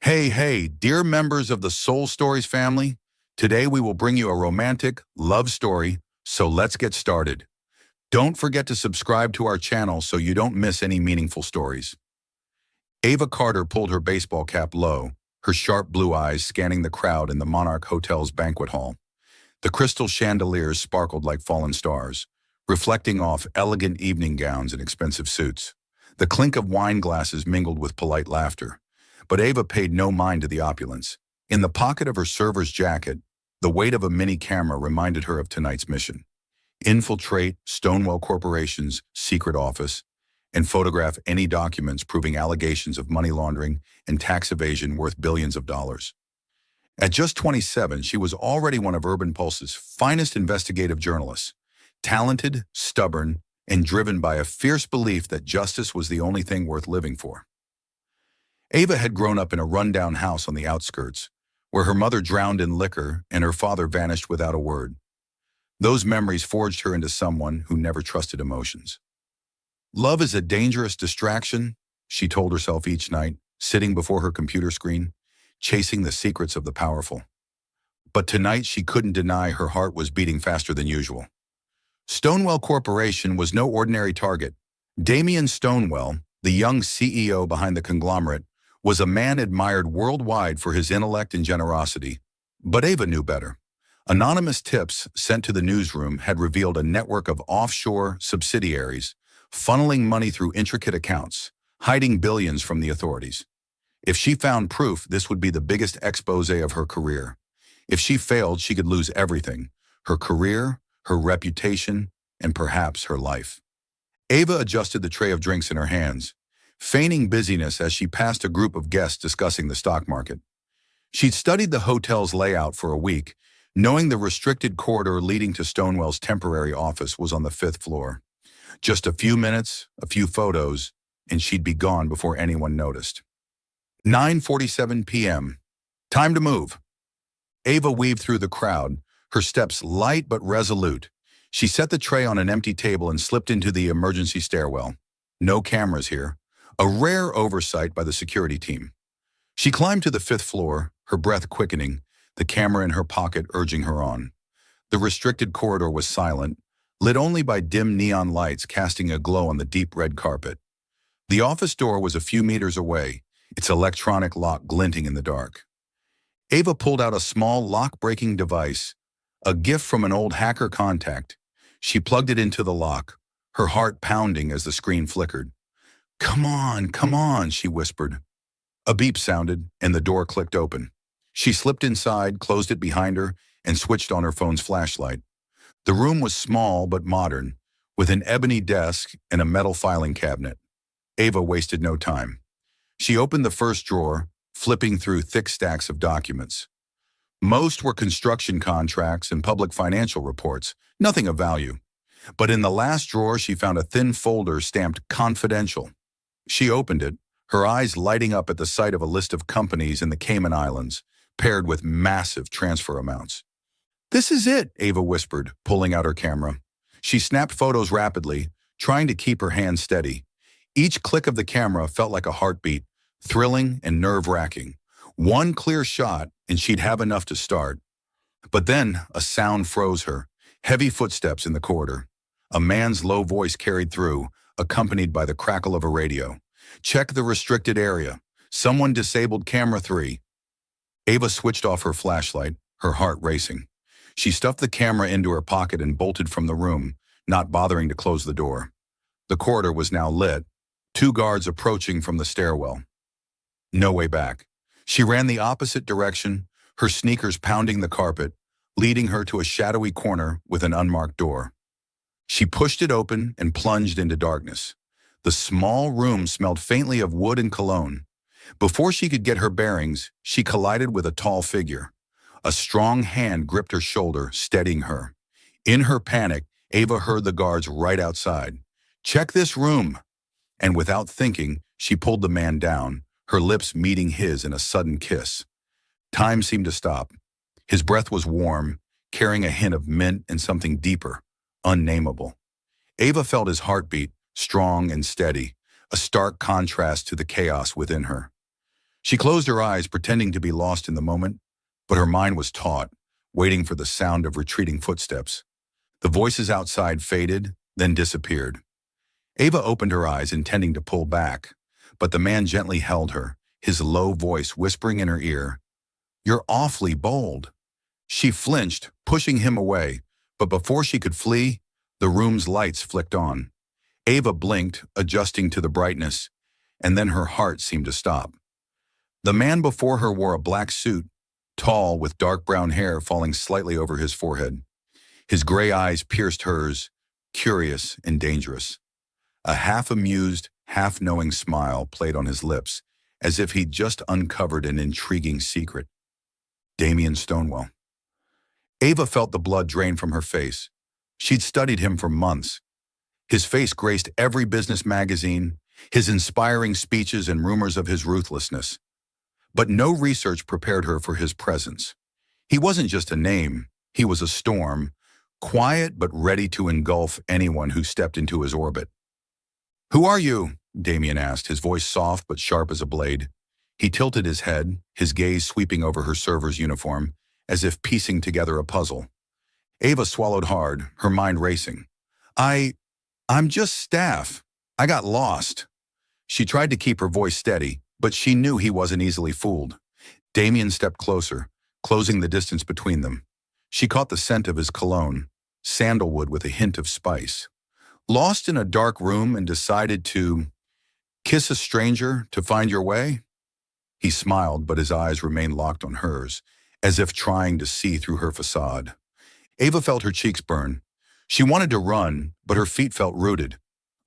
Hey, dear members of the Soul Stories family, today we will bring you a romantic love story, so let's get started. Don't forget to subscribe to our channel so you don't miss any meaningful stories. Ava Carter pulled her baseball cap low, her sharp blue eyes scanning the crowd in the Monarch Hotel's banquet hall. The crystal chandeliers sparkled like fallen stars, reflecting off elegant evening gowns and expensive suits. The clink of wine glasses mingled with polite laughter. But Ava paid no mind to the opulence. In the pocket of her server's jacket, the weight of a mini camera reminded her of tonight's mission. Infiltrate Stonewall Corporation's secret office and photograph any documents proving allegations of money laundering and tax evasion worth billions of dollars. At just 27, she was already one of Urban Pulse's finest investigative journalists, talented, stubborn, and driven by a fierce belief that justice was the only thing worth living for. Ava had grown up in a rundown house on the outskirts, where her mother drowned in liquor and her father vanished without a word. Those memories forged her into someone who never trusted emotions. Love is a dangerous distraction, she told herself each night, sitting before her computer screen, chasing the secrets of the powerful. But tonight she couldn't deny her heart was beating faster than usual. Stonewall Corporation was no ordinary target. Damian Stonewall, the young CEO behind the conglomerate, was a man admired worldwide for his intellect and generosity. But Ava knew better. Anonymous tips sent to the newsroom had revealed a network of offshore subsidiaries, funneling money through intricate accounts, hiding billions from the authorities. If she found proof, this would be the biggest expose of her career. If she failed, she could lose everything: her career, her reputation, and perhaps her life. Ava adjusted the tray of drinks in her hands, feigning busyness as she passed a group of guests discussing the stock market. She'd studied the hotel's layout for a week, knowing the restricted corridor leading to Stonewall's temporary office was on the 5th floor. Just a few minutes, a few photos, and she'd be gone before anyone noticed. 9:47 p.m. Time to move. Ava weaved through the crowd, her steps light but resolute. She set the tray on an empty table and slipped into the emergency stairwell. No cameras here. A rare oversight by the security team. She climbed to the 5th floor, her breath quickening, the camera in her pocket urging her on. The restricted corridor was silent, lit only by dim neon lights casting a glow on the deep red carpet. The office door was a few meters away, its electronic lock glinting in the dark. Ava pulled out a small lock-breaking device, a gift from an old hacker contact. She plugged it into the lock, her heart pounding as the screen flickered. Come on, she whispered. A beep sounded, and the door clicked open. She slipped inside, closed it behind her, and switched on her phone's flashlight. The room was small but modern, with an ebony desk and a metal filing cabinet. Ava wasted no time. She opened the first drawer, flipping through thick stacks of documents. Most were construction contracts and public financial reports, nothing of value. But in the last drawer, she found a thin folder stamped "Confidential." She opened it, her eyes lighting up at the sight of a list of companies in the Cayman Islands, paired with massive transfer amounts. "This is it," Ava whispered, pulling out her camera. She snapped photos rapidly, trying to keep her hands steady. Each click of the camera felt like a heartbeat, thrilling and nerve-wracking. One clear shot, and she'd have enough to start. But then a sound froze her, heavy footsteps in the corridor. A man's low voice carried through, accompanied by the crackle of a radio. "Check the restricted area. Someone disabled camera 3. Ava switched off her flashlight, her heart racing. She stuffed the camera into her pocket and bolted from the room, not bothering to close the door. The corridor was now lit, 2 guards approaching from the stairwell. No way back. She ran the opposite direction, her sneakers pounding the carpet, leading her to a shadowy corner with an unmarked door. She pushed it open and plunged into darkness. The small room smelled faintly of wood and cologne. Before she could get her bearings, she collided with a tall figure. A strong hand gripped her shoulder, steadying her. In her panic, Ava heard the guards right outside. "Check this room!" And without thinking, she pulled the man down, her lips meeting his in a sudden kiss. Time seemed to stop. His breath was warm, carrying a hint of mint and something deeper, unnameable. Ava felt his heartbeat, strong and steady, a stark contrast to the chaos within her. She closed her eyes, pretending to be lost in the moment, but her mind was taut, waiting for the sound of retreating footsteps. The voices outside faded, then disappeared. Ava opened her eyes, intending to pull back, but the man gently held her, his low voice whispering in her ear, "You're awfully bold." She flinched, pushing him away, but before she could flee, the room's lights flicked on. Ava blinked, adjusting to the brightness, and then her heart seemed to stop. The man before her wore a black suit, tall, with dark brown hair falling slightly over his forehead. His gray eyes pierced hers, curious and dangerous. A half-amused, half-knowing smile played on his lips, as if he'd just uncovered an intriguing secret. Damien Stonewall. Ava felt the blood drain from her face. She'd studied him for months. His face graced every business magazine, his inspiring speeches and rumors of his ruthlessness. But no research prepared her for his presence. He wasn't just a name, he was a storm, quiet but ready to engulf anyone who stepped into his orbit. "Who are you?" Damien asked, his voice soft but sharp as a blade. He tilted his head, his gaze sweeping over her server's uniform, as if piecing together a puzzle. Ava swallowed hard, her mind racing. I'm just staff. I got lost." She tried to keep her voice steady, but she knew he wasn't easily fooled. Damien stepped closer, closing the distance between them. She caught the scent of his cologne, sandalwood with a hint of spice. "Lost in a dark room and decided to kiss a stranger to find your way?" He smiled, but his eyes remained locked on hers, as if trying to see through her facade. Ava felt her cheeks burn. She wanted to run, but her feet felt rooted.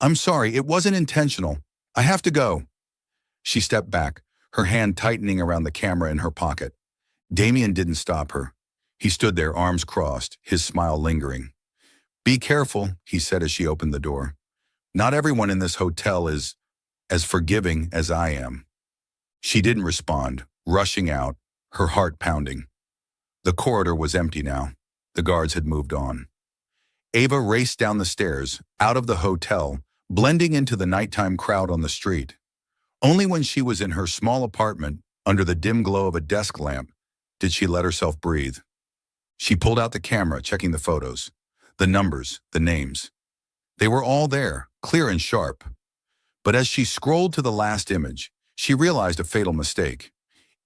"I'm sorry, it wasn't intentional. I have to go." She stepped back, her hand tightening around the camera in her pocket. Damien didn't stop her. He stood there, arms crossed, his smile lingering. "Be careful," he said as she opened the door. "Not everyone in this hotel is as forgiving as I am." She didn't respond, rushing out, her heart pounding. The corridor was empty now. The guards had moved on. Ava raced down the stairs, out of the hotel, blending into the nighttime crowd on the street. Only when she was in her small apartment, under the dim glow of a desk lamp, did she let herself breathe. She pulled out the camera, checking the photos, the numbers, the names. They were all there, clear and sharp. But as she scrolled to the last image, she realized a fatal mistake.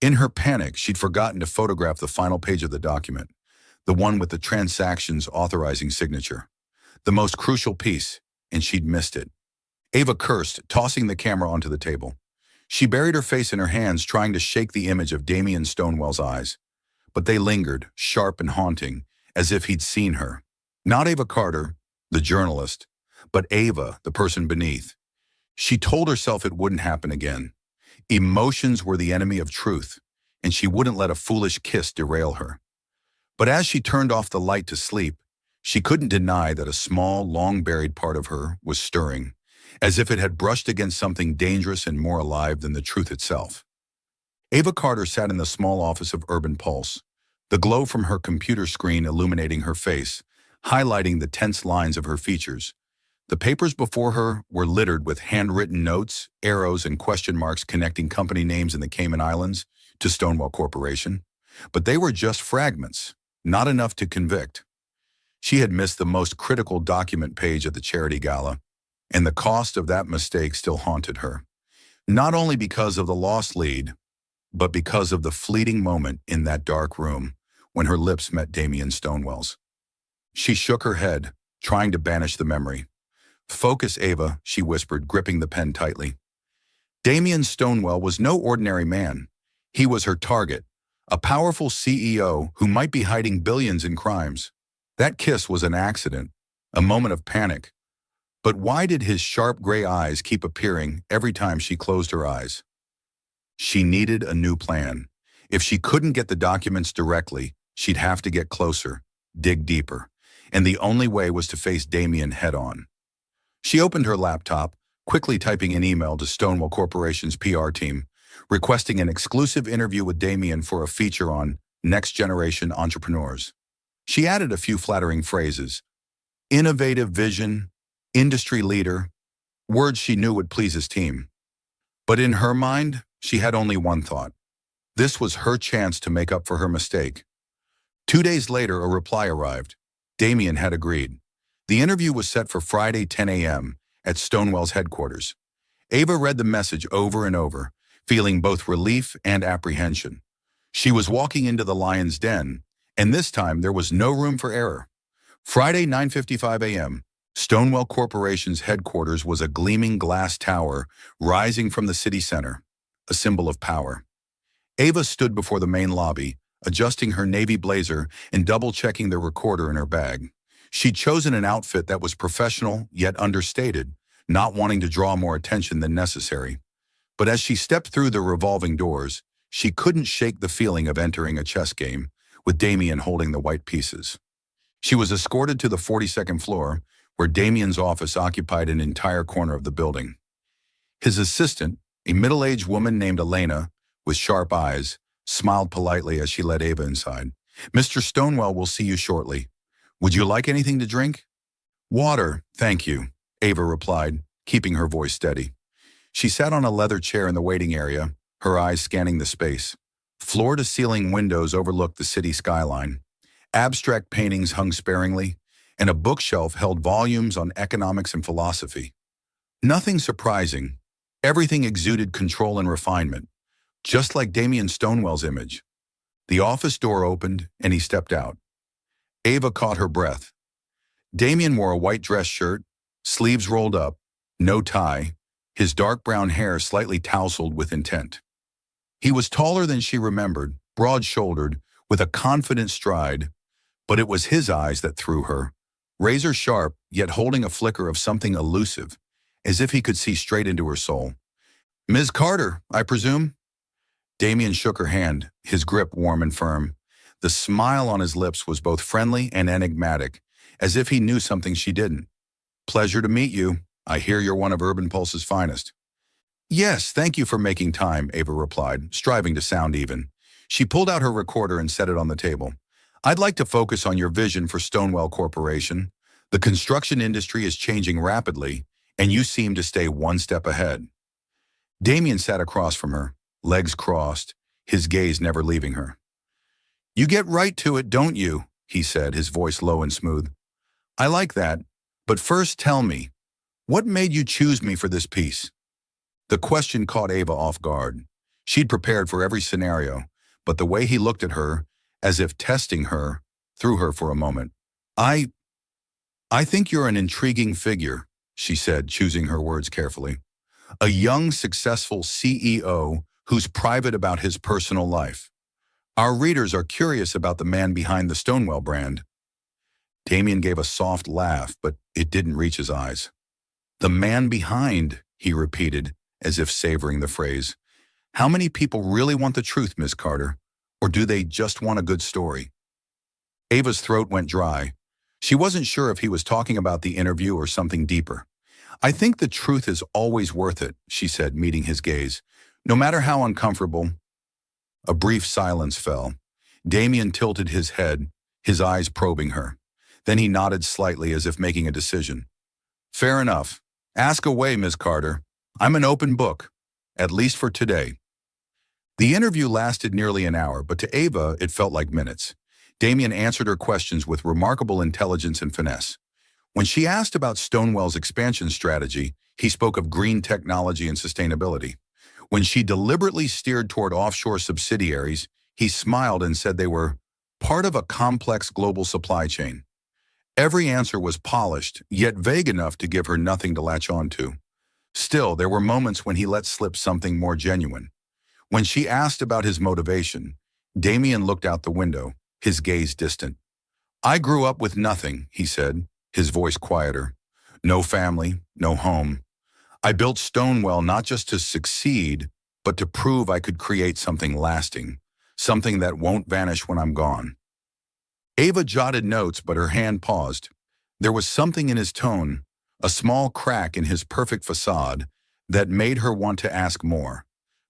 In her panic, she'd forgotten to photograph the final page of the document, the one with the transaction's authorizing signature. The most crucial piece, and she'd missed it. Ava cursed, tossing the camera onto the table. She buried her face in her hands, trying to shake the image of Damien Stonewall's eyes. But they lingered, sharp and haunting, as if he'd seen her. Not Ava Carter, the journalist, but Ava, the person beneath. She told herself it wouldn't happen again. Emotions were the enemy of truth, and she wouldn't let a foolish kiss derail her. But as she turned off the light to sleep, she couldn't deny that a small, long-buried part of her was stirring, as if it had brushed against something dangerous and more alive than the truth itself. Ava Carter sat in the small office of Urban Pulse, the glow from her computer screen illuminating her face, highlighting the tense lines of her features. The papers before her were littered with handwritten notes, arrows, and question marks connecting company names in the Cayman Islands to Stonewall Corporation. But they were just fragments, not enough to convict. She had missed the most critical document page at the charity gala, and the cost of that mistake still haunted her. Not only because of the lost lead, but because of the fleeting moment in that dark room when her lips met Damien Stonewall's. She shook her head, trying to banish the memory. "Focus, Ava," she whispered, gripping the pen tightly. Damien Stonewall was no ordinary man. He was her target, a powerful CEO who might be hiding billions in crimes. That kiss was an accident, a moment of panic. But why did his sharp gray eyes keep appearing every time she closed her eyes? She needed a new plan. If she couldn't get the documents directly, she'd have to get closer, dig deeper. And the only way was to face Damien head-on. She opened her laptop, quickly typing an email to Stonewall Corporation's PR team, requesting an exclusive interview with Damien for a feature on next-generation entrepreneurs. She added a few flattering phrases: innovative vision, industry leader, words she knew would please his team. But in her mind, She had only one thought. This was her chance to make up for her mistake. 2 days later, a reply arrived. Damien had agreed. The interview was set for Friday 10 a.m. at Stonewall's headquarters. Ava read the message over and over, feeling both relief and apprehension. She was walking into the lion's den, and this time there was no room for error. Friday 9:55 a.m., Stonewall Corporation's headquarters was a gleaming glass tower rising from the city center, a symbol of power. Ava stood before the main lobby, adjusting her navy blazer and double-checking the recorder in her bag. She'd chosen an outfit that was professional yet understated, not wanting to draw more attention than necessary. But as she stepped through the revolving doors, she couldn't shake the feeling of entering a chess game, with Damien holding the white pieces. She was escorted to the 42nd floor, where Damien's office occupied an entire corner of the building. His assistant, a middle-aged woman named Elena, with sharp eyes, smiled politely as she led Ava inside. "Mr. Stonewall will see you shortly. Would you like anything to drink?" "Water, thank you," Ava replied, keeping her voice steady. She sat on a leather chair in the waiting area, her eyes scanning the space. Floor-to-ceiling windows overlooked the city skyline. Abstract paintings hung sparingly, and a bookshelf held volumes on economics and philosophy. Nothing surprising. Everything exuded control and refinement, just like Damien Stonewall's image. The office door opened, and he stepped out. Ava caught her breath. Damien wore a white dress shirt, sleeves rolled up, no tie, his dark brown hair slightly tousled with intent. He was taller than she remembered, broad-shouldered, with a confident stride, but it was his eyes that threw her, razor-sharp, yet holding a flicker of something elusive, as if he could see straight into her soul. "Ms. Carter, I presume?" Damien shook her hand, his grip warm and firm. The smile on his lips was both friendly and enigmatic, as if he knew something she didn't. "Pleasure to meet you. I hear you're one of Urban Pulse's finest." "Yes, thank you for making time," Ava replied, striving to sound even. She pulled out her recorder and set it on the table. "I'd like to focus on your vision for Stonewall Corporation. The construction industry is changing rapidly, and you seem to stay one step ahead." Damien sat across from her, legs crossed, his gaze never leaving her. "You get right to it, don't you?" he said, his voice low and smooth. "I like that, but first tell me, what made you choose me for this piece?" The question caught Ava off guard. She'd prepared for every scenario, but the way he looked at her, as if testing her, threw her for a moment. I think you're an intriguing figure," she said, choosing her words carefully. "A young, successful CEO who's private about his personal life. Our readers are curious about the man behind the Stonewall brand." Damien gave a soft laugh, but it didn't reach his eyes. "The man behind," he repeated, as if savoring the phrase. "How many people really want the truth, Miss Carter? Or do they just want a good story?" Ava's throat went dry. She wasn't sure if he was talking about the interview or something deeper. "I think the truth is always worth it," she said, meeting his gaze. "No matter how uncomfortable." A brief silence fell. Damien tilted his head, his eyes probing her. Then he nodded slightly as if making a decision. "Fair enough. Ask away, Miss Carter. I'm an open book, at least for today." The interview lasted nearly an hour, but to Ava it felt like minutes. Damien answered her questions with remarkable intelligence and finesse. When she asked about Stonewall's expansion strategy, he spoke of green technology and sustainability. When she deliberately steered toward offshore subsidiaries, he smiled and said they were part of a complex global supply chain. Every answer was polished, yet vague enough to give her nothing to latch on to. Still, there were moments when he let slip something more genuine. When she asked about his motivation, Damien looked out the window, his gaze distant. "I grew up with nothing," he said, his voice quieter. "No family, no home. I built Stonewall not just to succeed, but to prove I could create something lasting, something that won't vanish when I'm gone." Ava jotted notes, but her hand paused. There was something in his tone, a small crack in his perfect facade, that made her want to ask more.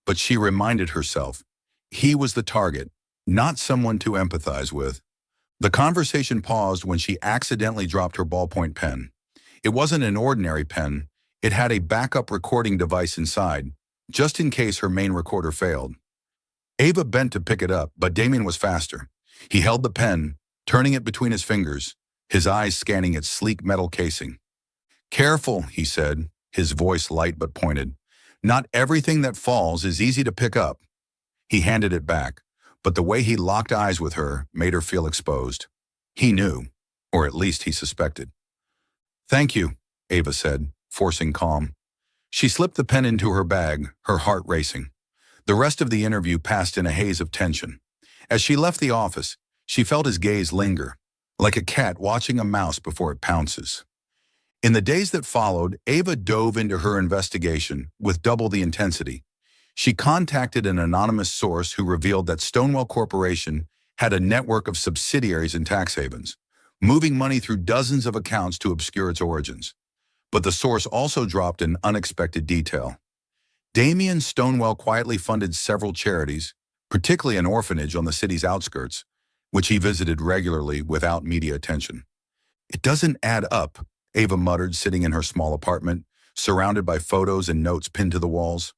But she reminded herself, he was the target, not someone to empathize with. The conversation paused when she accidentally dropped her ballpoint pen. It wasn't an ordinary pen. It had a backup recording device inside, just in case her main recorder failed. Ava bent to pick it up, but Damien was faster. He held the pen, turning it between his fingers, his eyes scanning its sleek metal casing. "Careful," he said, his voice light but pointed. "Not everything that falls is easy to pick up." He handed it back, but the way he locked eyes with her made her feel exposed. He knew, or at least he suspected. "Thank you," Ava said, forcing calm. She slipped the pen into her bag, her heart racing. The rest of the interview passed in a haze of tension. As she left the office, she felt his gaze linger, like a cat watching a mouse before it pounces. In the days that followed, Ava dove into her investigation with double the intensity. She contacted an anonymous source who revealed that Stonewall Corporation had a network of subsidiaries in tax havens, moving money through dozens of accounts to obscure its origins. But the source also dropped an unexpected detail. Damien Stonewall quietly funded several charities, particularly an orphanage on the city's outskirts, which he visited regularly without media attention. "It doesn't add up," Ava muttered, sitting in her small apartment, surrounded by photos and notes pinned to the walls.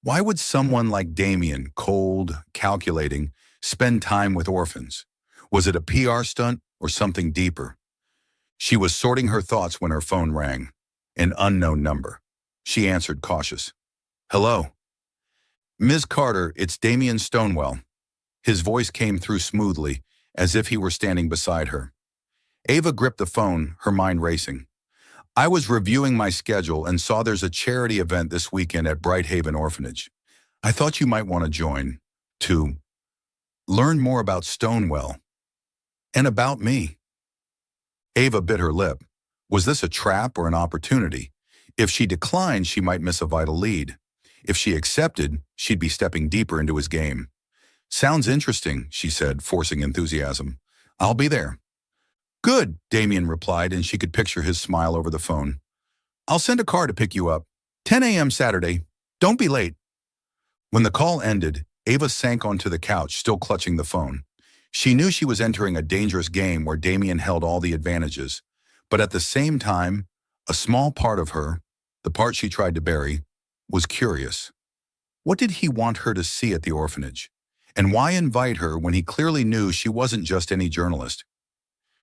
Why would someone like Damien, cold, calculating, spend time with orphans? Was it a PR stunt or something deeper? She was sorting her thoughts when her phone rang. An unknown number. She answered, cautious. "Hello." "Ms. Carter, it's Damien Stonewall." His voice came through smoothly, as if he were standing beside her. Ava gripped the phone, her mind racing. "I was reviewing my schedule and saw there's a charity event this weekend at Brighthaven Orphanage. I thought you might want to join, to learn more about Stonewall and about me." Ava bit her lip. Was this a trap or an opportunity? If she declined, she might miss a vital lead. If she accepted, she'd be stepping deeper into his game. "Sounds interesting," she said, forcing enthusiasm. "I'll be there." "Good," Damien replied, and she could picture his smile over the phone. "I'll send a car to pick you up. 10 a.m. Saturday. Don't be late." When the call ended, Ava sank onto the couch, still clutching the phone. She knew she was entering a dangerous game where Damien held all the advantages. But at the same time, a small part of her, the part she tried to bury, was curious. What did he want her to see at the orphanage? And why invite her when he clearly knew she wasn't just any journalist?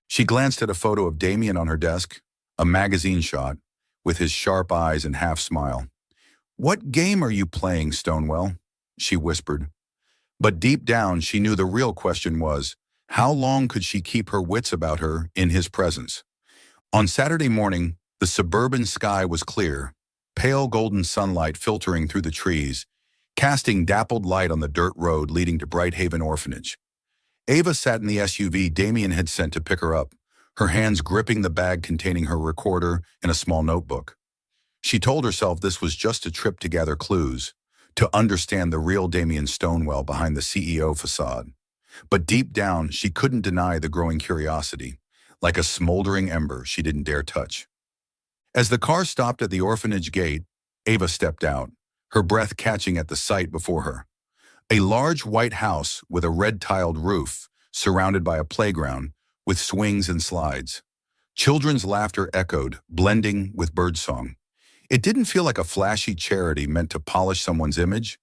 She glanced at a photo of Damien on her desk, a magazine shot, with his sharp eyes and half-smile. "What game are you playing, Stonewall?" she whispered. But deep down, she knew the real question was, how long could she keep her wits about her in his presence? On Saturday morning, the suburban sky was clear, pale golden sunlight filtering through the trees, casting dappled light on the dirt road leading to Brighthaven Orphanage. Ava sat in the SUV Damien had sent to pick her up, her hands gripping the bag containing her recorder and a small notebook. She told herself this was just a trip to gather clues, to understand the real Damien Stonewall behind the CEO facade. But deep down, she couldn't deny the growing curiosity, like a smoldering ember she didn't dare touch. As the car stopped at the orphanage gate, Ava stepped out, her breath catching at the sight before her. A large white house with a red-tiled roof, surrounded by a playground, with swings and slides. Children's laughter echoed, blending with birdsong. It didn't feel like a flashy charity meant to polish someone's image.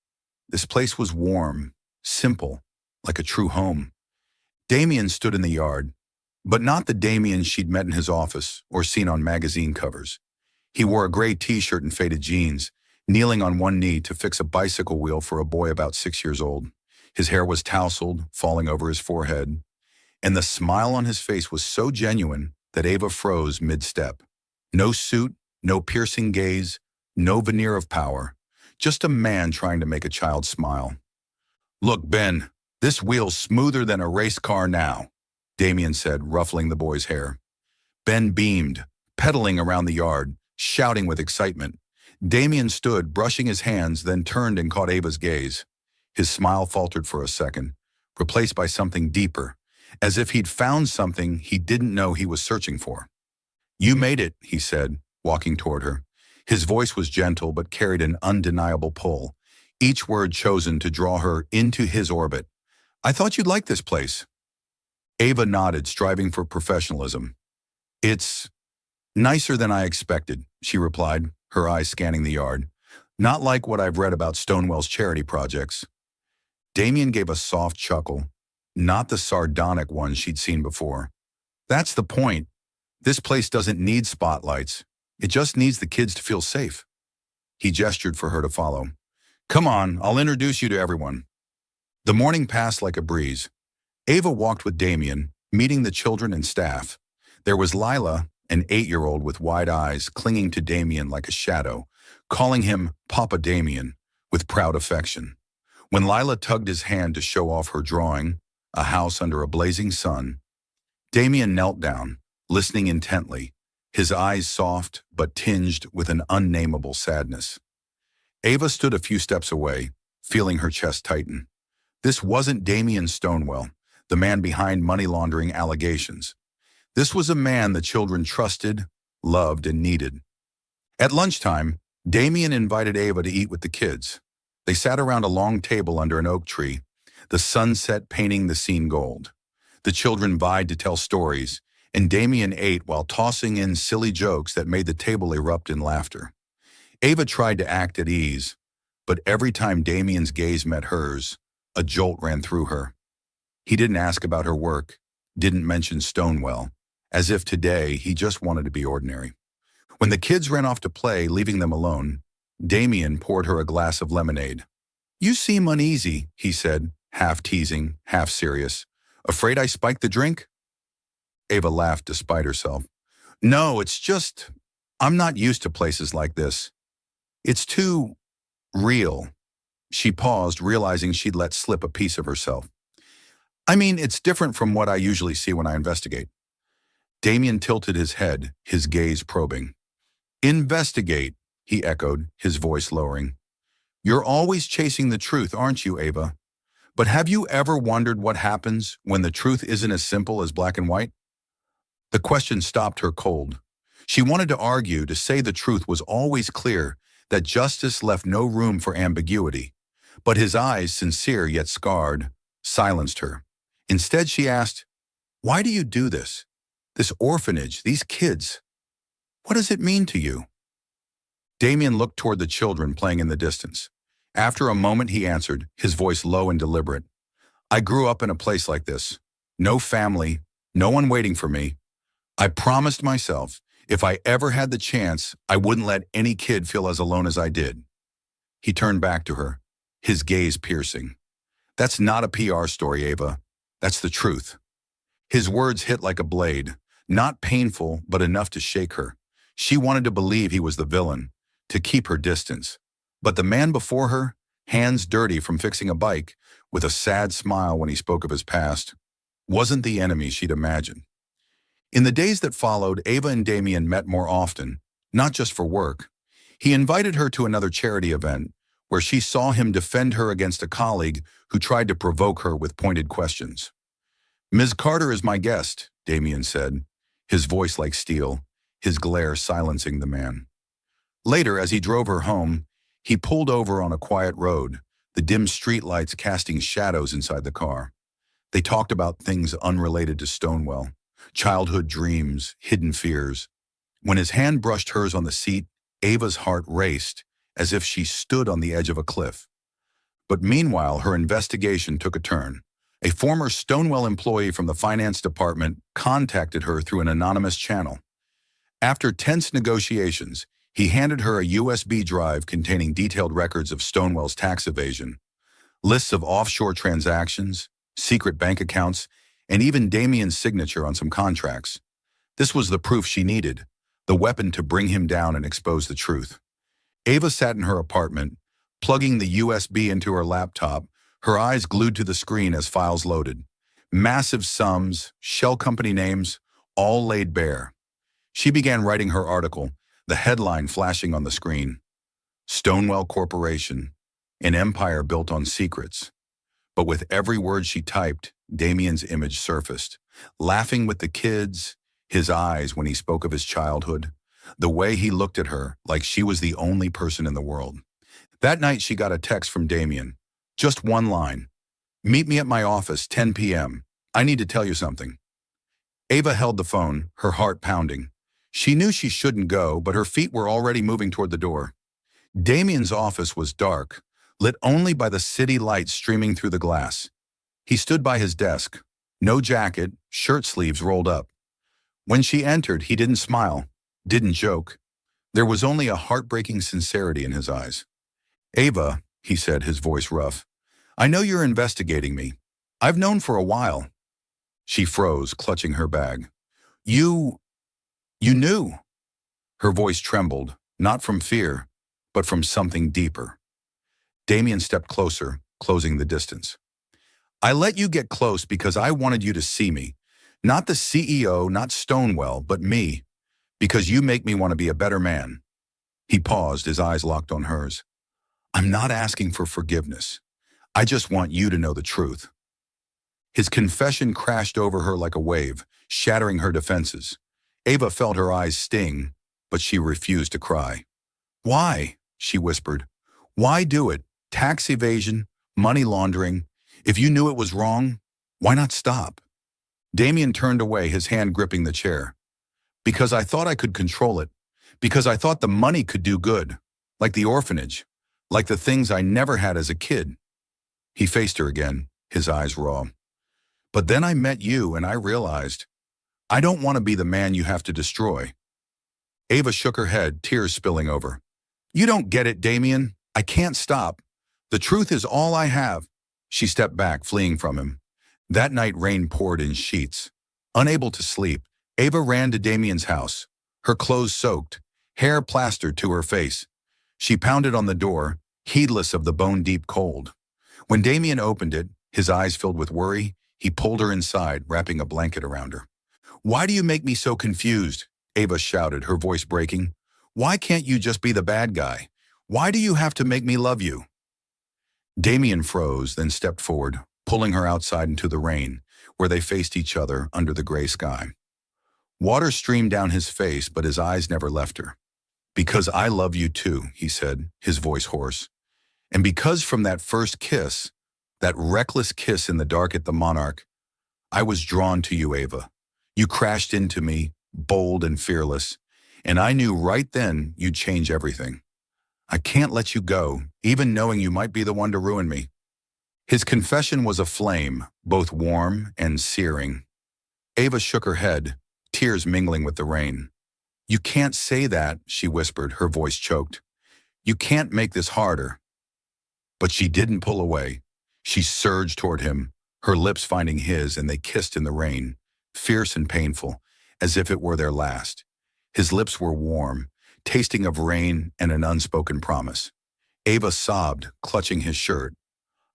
This place was warm, simple, like a true home. Damien stood in the yard, but not the Damien she'd met in his office or seen on magazine covers. He wore a gray t-shirt and faded jeans, kneeling on one knee to fix a bicycle wheel for a boy about 6 years old. His hair was tousled, falling over his forehead, and the smile on his face was so genuine that Ava froze mid-step. No suit, no piercing gaze, no veneer of power, just a man trying to make a child smile. "Look, Ben, this wheel's smoother than a race car now," Damien said, ruffling the boy's hair. Ben beamed, pedaling around the yard, shouting with excitement. Damien stood, brushing his hands, then turned and caught Ava's gaze. His smile faltered for a second, replaced by something deeper, as if he'd found something he didn't know he was searching for. "You made it," he said, walking toward her. His voice was gentle but carried an undeniable pull, each word chosen to draw her into his orbit. "I thought you'd like this place." Ava nodded, striving for professionalism. "It's nicer than I expected," she replied, her eyes scanning the yard. Not like what I've read about Stonewall's charity projects. Damien gave a soft chuckle, not the sardonic one she'd seen before. That's the point. This place doesn't need spotlights. It just needs the kids to feel safe. He gestured for her to follow. Come on, I'll introduce you to everyone. The morning passed like a breeze. Ava walked with Damien, meeting the children and staff. There was Lila, an 8-year-old with wide eyes, clinging to Damien like a shadow, calling him Papa Damien with proud affection. When Lila tugged his hand to show off her drawing, a house under a blazing sun, Damien knelt down, listening intently, his eyes soft but tinged with an unnameable sadness. Ava stood a few steps away, feeling her chest tighten. This wasn't Damien Stonewall, the man behind money laundering allegations. This was a man the children trusted, loved, and needed. At lunchtime, Damien invited Ava to eat with the kids. They sat around a long table under an oak tree, the sunset painting the scene gold. The children vied to tell stories, and Damien ate while tossing in silly jokes that made the table erupt in laughter. Ava tried to act at ease, but every time Damien's gaze met hers, a jolt ran through her. He didn't ask about her work, didn't mention Stonewall, as if today he just wanted to be ordinary. When the kids ran off to play, leaving them alone, Damien poured her a glass of lemonade. You seem uneasy, he said, half teasing, half serious. Afraid I spiked the drink? Ava laughed despite herself. No, it's just, I'm not used to places like this. It's too real. She paused, realizing she'd let slip a piece of herself. I mean, it's different from what I usually see when I investigate. Damien tilted his head, his gaze probing. Investigate, he echoed, his voice lowering. You're always chasing the truth, aren't you, Ava? But have you ever wondered what happens when the truth isn't as simple as black and white? The question stopped her cold. She wanted to argue, to say the truth was always clear, that justice left no room for ambiguity. But his eyes, sincere yet scarred, silenced her. Instead, she asked, why do you do this? This orphanage, these kids. What does it mean to you? Damien looked toward the children playing in the distance. After a moment, he answered, his voice low and deliberate. I grew up in a place like this. No family, no one waiting for me. I promised myself, if I ever had the chance, I wouldn't let any kid feel as alone as I did. He turned back to her, his gaze piercing. That's not a PR story, Ava. That's the truth. His words hit like a blade, not painful, but enough to shake her. She wanted to believe he was the villain, to keep her distance. But the man before her, hands dirty from fixing a bike, with a sad smile when he spoke of his past, wasn't the enemy she'd imagined. In the days that followed, Ava and Damien met more often, not just for work. He invited her to another charity event, where she saw him defend her against a colleague who tried to provoke her with pointed questions. Ms. Carter is my guest, Damien said, his voice like steel, his glare silencing the man. Later, as he drove her home, he pulled over on a quiet road, the dim streetlights casting shadows inside the car. They talked about things unrelated to Stonewall, childhood dreams, hidden fears. When his hand brushed hers on the seat, Ava's heart raced, as if she stood on the edge of a cliff. But meanwhile, her investigation took a turn. A former Stonewall employee from the finance department contacted her through an anonymous channel. After tense negotiations, he handed her a USB drive containing detailed records of Stonewall's tax evasion, lists of offshore transactions, secret bank accounts, and even Damien's signature on some contracts. This was the proof she needed, the weapon to bring him down and expose the truth. Ava sat in her apartment, plugging the USB into her laptop, her eyes glued to the screen as files loaded. Massive sums, shell company names, all laid bare. She began writing her article, the headline flashing on the screen. Stonewall Corporation, an empire built on secrets. But with every word she typed, Damien's image surfaced, laughing with the kids, his eyes when he spoke of his childhood, the way he looked at her like she was the only person in the world. That night she got a text from Damien. Just one line. Meet me at my office, 10 p.m. I need to tell you something. Ava held the phone, her heart pounding. She knew she shouldn't go, but her feet were already moving toward the door. Damien's office was dark, lit only by the city lights streaming through the glass. He stood by his desk, no jacket, shirt sleeves rolled up. When she entered, he didn't smile, didn't joke. There was only a heartbreaking sincerity in his eyes. "Ava," he said, his voice rough, "I know you're investigating me. I've known for a while." She froze, clutching her bag. You knew." Her voice trembled, not from fear, but from something deeper. Damien stepped closer, closing the distance. "I let you get close because I wanted you to see me. Not the CEO, not Stonewell, but me. Because you make me want to be a better man." He paused, his eyes locked on hers. "I'm not asking for forgiveness. I just want you to know the truth." His confession crashed over her like a wave, shattering her defenses. Ava felt her eyes sting, but she refused to cry. "Why?" she whispered. "Why do it? Tax evasion, money laundering. If you knew it was wrong, why not stop?" Damien turned away, his hand gripping the chair. "Because I thought I could control it. Because I thought the money could do good. Like the orphanage. Like the things I never had as a kid." He faced her again, his eyes raw. "But then I met you and I realized, I don't want to be the man you have to destroy." Ava shook her head, tears spilling over. "You don't get it, Damien. I can't stop. The truth is all I have." She stepped back, fleeing from him. That night rain poured in sheets. Unable to sleep, Ava ran to Damien's house, her clothes soaked, hair plastered to her face. She pounded on the door, heedless of the bone-deep cold. When Damien opened it, his eyes filled with worry, he pulled her inside, wrapping a blanket around her. "Why do you make me so confused?" Ava shouted, her voice breaking. "Why can't you just be the bad guy? Why do you have to make me love you?" Damien froze, then stepped forward, pulling her outside into the rain, where they faced each other under the gray sky. Water streamed down his face, but his eyes never left her. "Because I love you too," he said, his voice hoarse. "And because from that first kiss, that reckless kiss in the dark at the Monarch, I was drawn to you, Ava. You crashed into me, bold and fearless, and I knew right then you'd change everything. I can't let you go, even knowing you might be the one to ruin me." His confession was a flame, both warm and searing. Ava shook her head, tears mingling with the rain. "You can't say that," she whispered, her voice choked. "You can't make this harder." But she didn't pull away. She surged toward him, her lips finding his, and they kissed in the rain, fierce and painful, as if it were their last. His lips were warm, tasting of rain and an unspoken promise. Ava sobbed, clutching his shirt.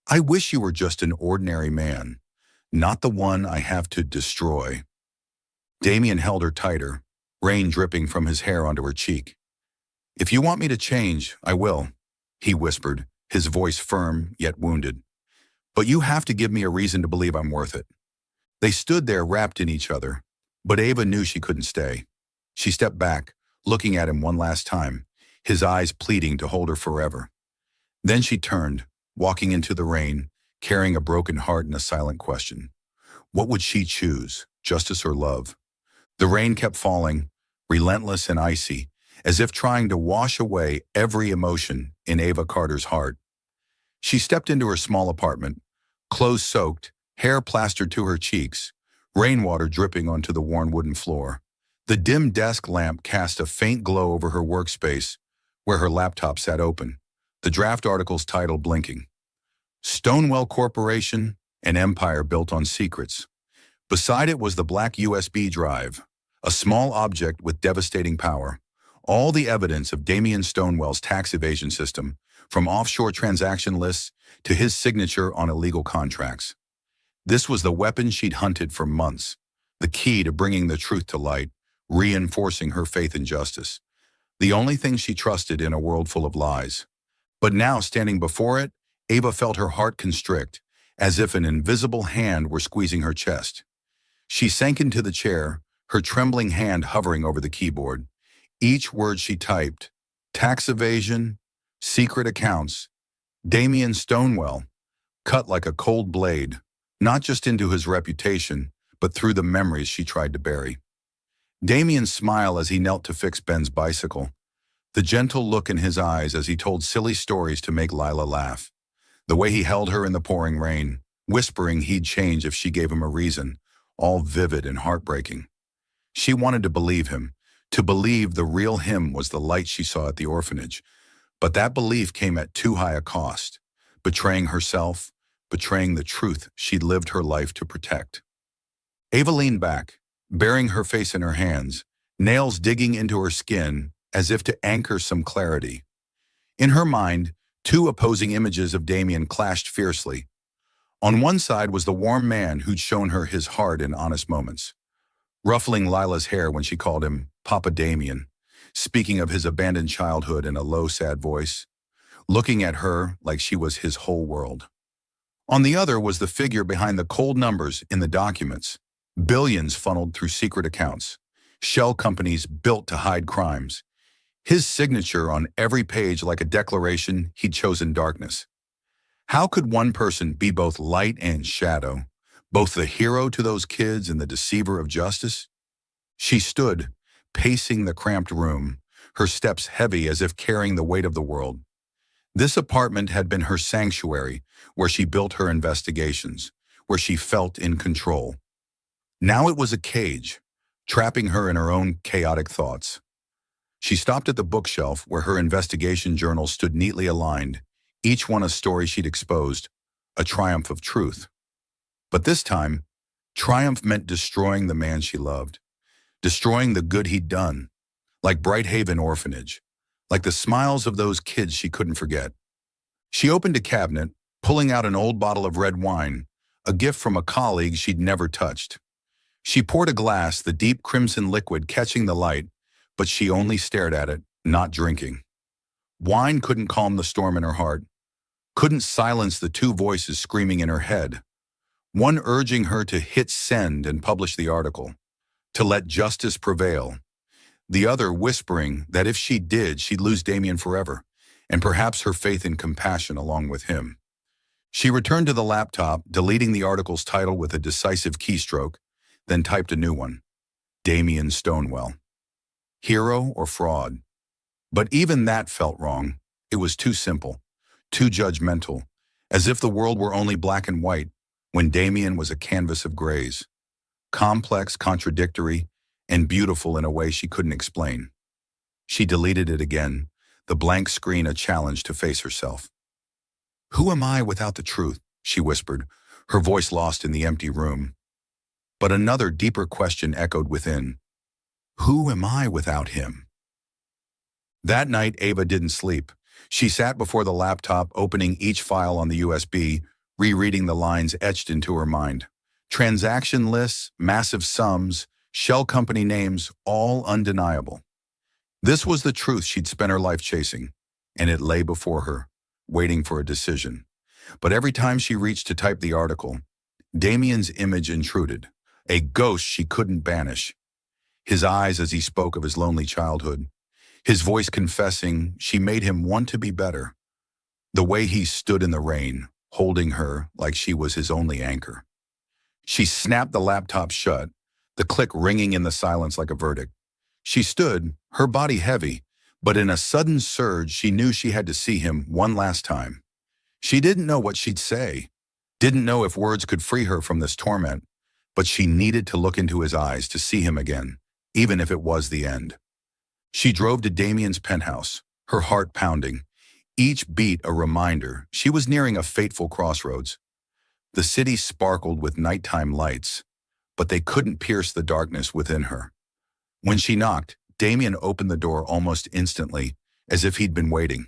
"I wish you were just an ordinary man, not the one I have to destroy." Damien held her tighter, rain dripping from his hair onto her cheek. "If you want me to change, I will," he whispered, his voice firm yet wounded. "But you have to give me a reason to believe I'm worth it." They stood there wrapped in each other, but Ava knew she couldn't stay. She stepped back, looking at him one last time, his eyes pleading to hold her forever. Then she turned, walking into the rain, carrying a broken heart and a silent question. What would she choose, justice or love? The rain kept falling, relentless and icy, as if trying to wash away every emotion in Ava Carter's heart. She stepped into her small apartment, clothes soaked, hair plastered to her cheeks, rainwater dripping onto the worn wooden floor. The dim desk lamp cast a faint glow over her workspace, where her laptop sat open, the draft article's title blinking. Stonewell Corporation, an empire built on secrets. Beside it was the black USB drive, a small object with devastating power. All the evidence of Damien Stonewell's tax evasion system, from offshore transaction lists to his signature on illegal contracts. This was the weapon she'd hunted for months, the key to bringing the truth to light, reinforcing her faith in justice. The only thing she trusted in a world full of lies. But now, standing before it, Ava felt her heart constrict, as if an invisible hand were squeezing her chest. She sank into the chair, her trembling hand hovering over the keyboard. Each word she typed, tax evasion, secret accounts, Damien Stonewell, cut like a cold blade, not just into his reputation, but through the memories she tried to bury. Damien's smile as he knelt to fix Ben's bicycle, The gentle look in his eyes as he told silly stories to make Lila laugh. The way he held her in the pouring rain, whispering he'd change if she gave him a reason, all vivid and heartbreaking. She wanted to believe him, to believe the real him was the light she saw at the orphanage. But that belief came at too high a cost, betraying herself, betraying the truth she'd lived her life to protect. Ava leaned back, burying her face in her hands, nails digging into her skin as if to anchor some clarity. In her mind, two opposing images of Damien clashed fiercely. On one side was the warm man who'd shown her his hard and honest moments, ruffling Lila's hair when she called him Papa Damien, speaking of his abandoned childhood in a low, sad voice, looking at her like she was his whole world. On the other was the figure behind the cold numbers in the documents, billions funneled through secret accounts, shell companies built to hide crimes, his signature on every page like a declaration he'd chosen darkness. How could one person be both light and shadow, both the hero to those kids and the deceiver of justice? She stood, pacing the cramped room, her steps heavy as if carrying the weight of the world. This apartment had been her sanctuary, where she built her investigations, where she felt in control. Now it was a cage, trapping her in her own chaotic thoughts. She stopped at the bookshelf where her investigation journals stood neatly aligned, each one a story she'd exposed, a triumph of truth. But this time, triumph meant destroying the man she loved, destroying the good he'd done, like Bright Haven Orphanage, like the smiles of those kids she couldn't forget. She opened a cabinet, pulling out an old bottle of red wine, a gift from a colleague she'd never touched. She poured a glass, the deep crimson liquid catching the light, but she only stared at it, not drinking. Wine couldn't calm the storm in her heart, couldn't silence the two voices screaming in her head, one urging her to hit send and publish the article, to let justice prevail, the other whispering that if she did, she'd lose Damien forever, and perhaps her faith in compassion along with him. She returned to the laptop, deleting the article's title with a decisive keystroke, then typed a new one, Damien Stonewell. Hero or fraud? But even that felt wrong. It was too simple, too judgmental, as if the world were only black and white, when Damien was a canvas of grays, complex, contradictory, and beautiful in a way she couldn't explain. She deleted it again, the blank screen a challenge to face herself. Who am I without the truth? She whispered, her voice lost in the empty room. But another deeper question echoed within. Who am I without him? That night, Ava didn't sleep. She sat before the laptop, opening each file on the USB, rereading the lines etched into her mind. Transaction lists, massive sums, shell company names, all undeniable. This was the truth she'd spent her life chasing, and it lay before her, waiting for a decision. But every time she reached to type the article, Damien's image intruded, a ghost she couldn't banish. His eyes as he spoke of his lonely childhood, his voice confessing she made him want to be better. The way he stood in the rain, holding her like she was his only anchor. She snapped the laptop shut, the click ringing in the silence like a verdict. She stood, her body heavy, but in a sudden surge she knew she had to see him one last time. She didn't know what she'd say, didn't know if words could free her from this torment, but she needed to look into his eyes to see him again, even if it was the end. She drove to Damien's penthouse, her heart pounding, each beat a reminder she was nearing a fateful crossroads. The city sparkled with nighttime lights, but they couldn't pierce the darkness within her. When she knocked, Damien opened the door almost instantly, as if he'd been waiting.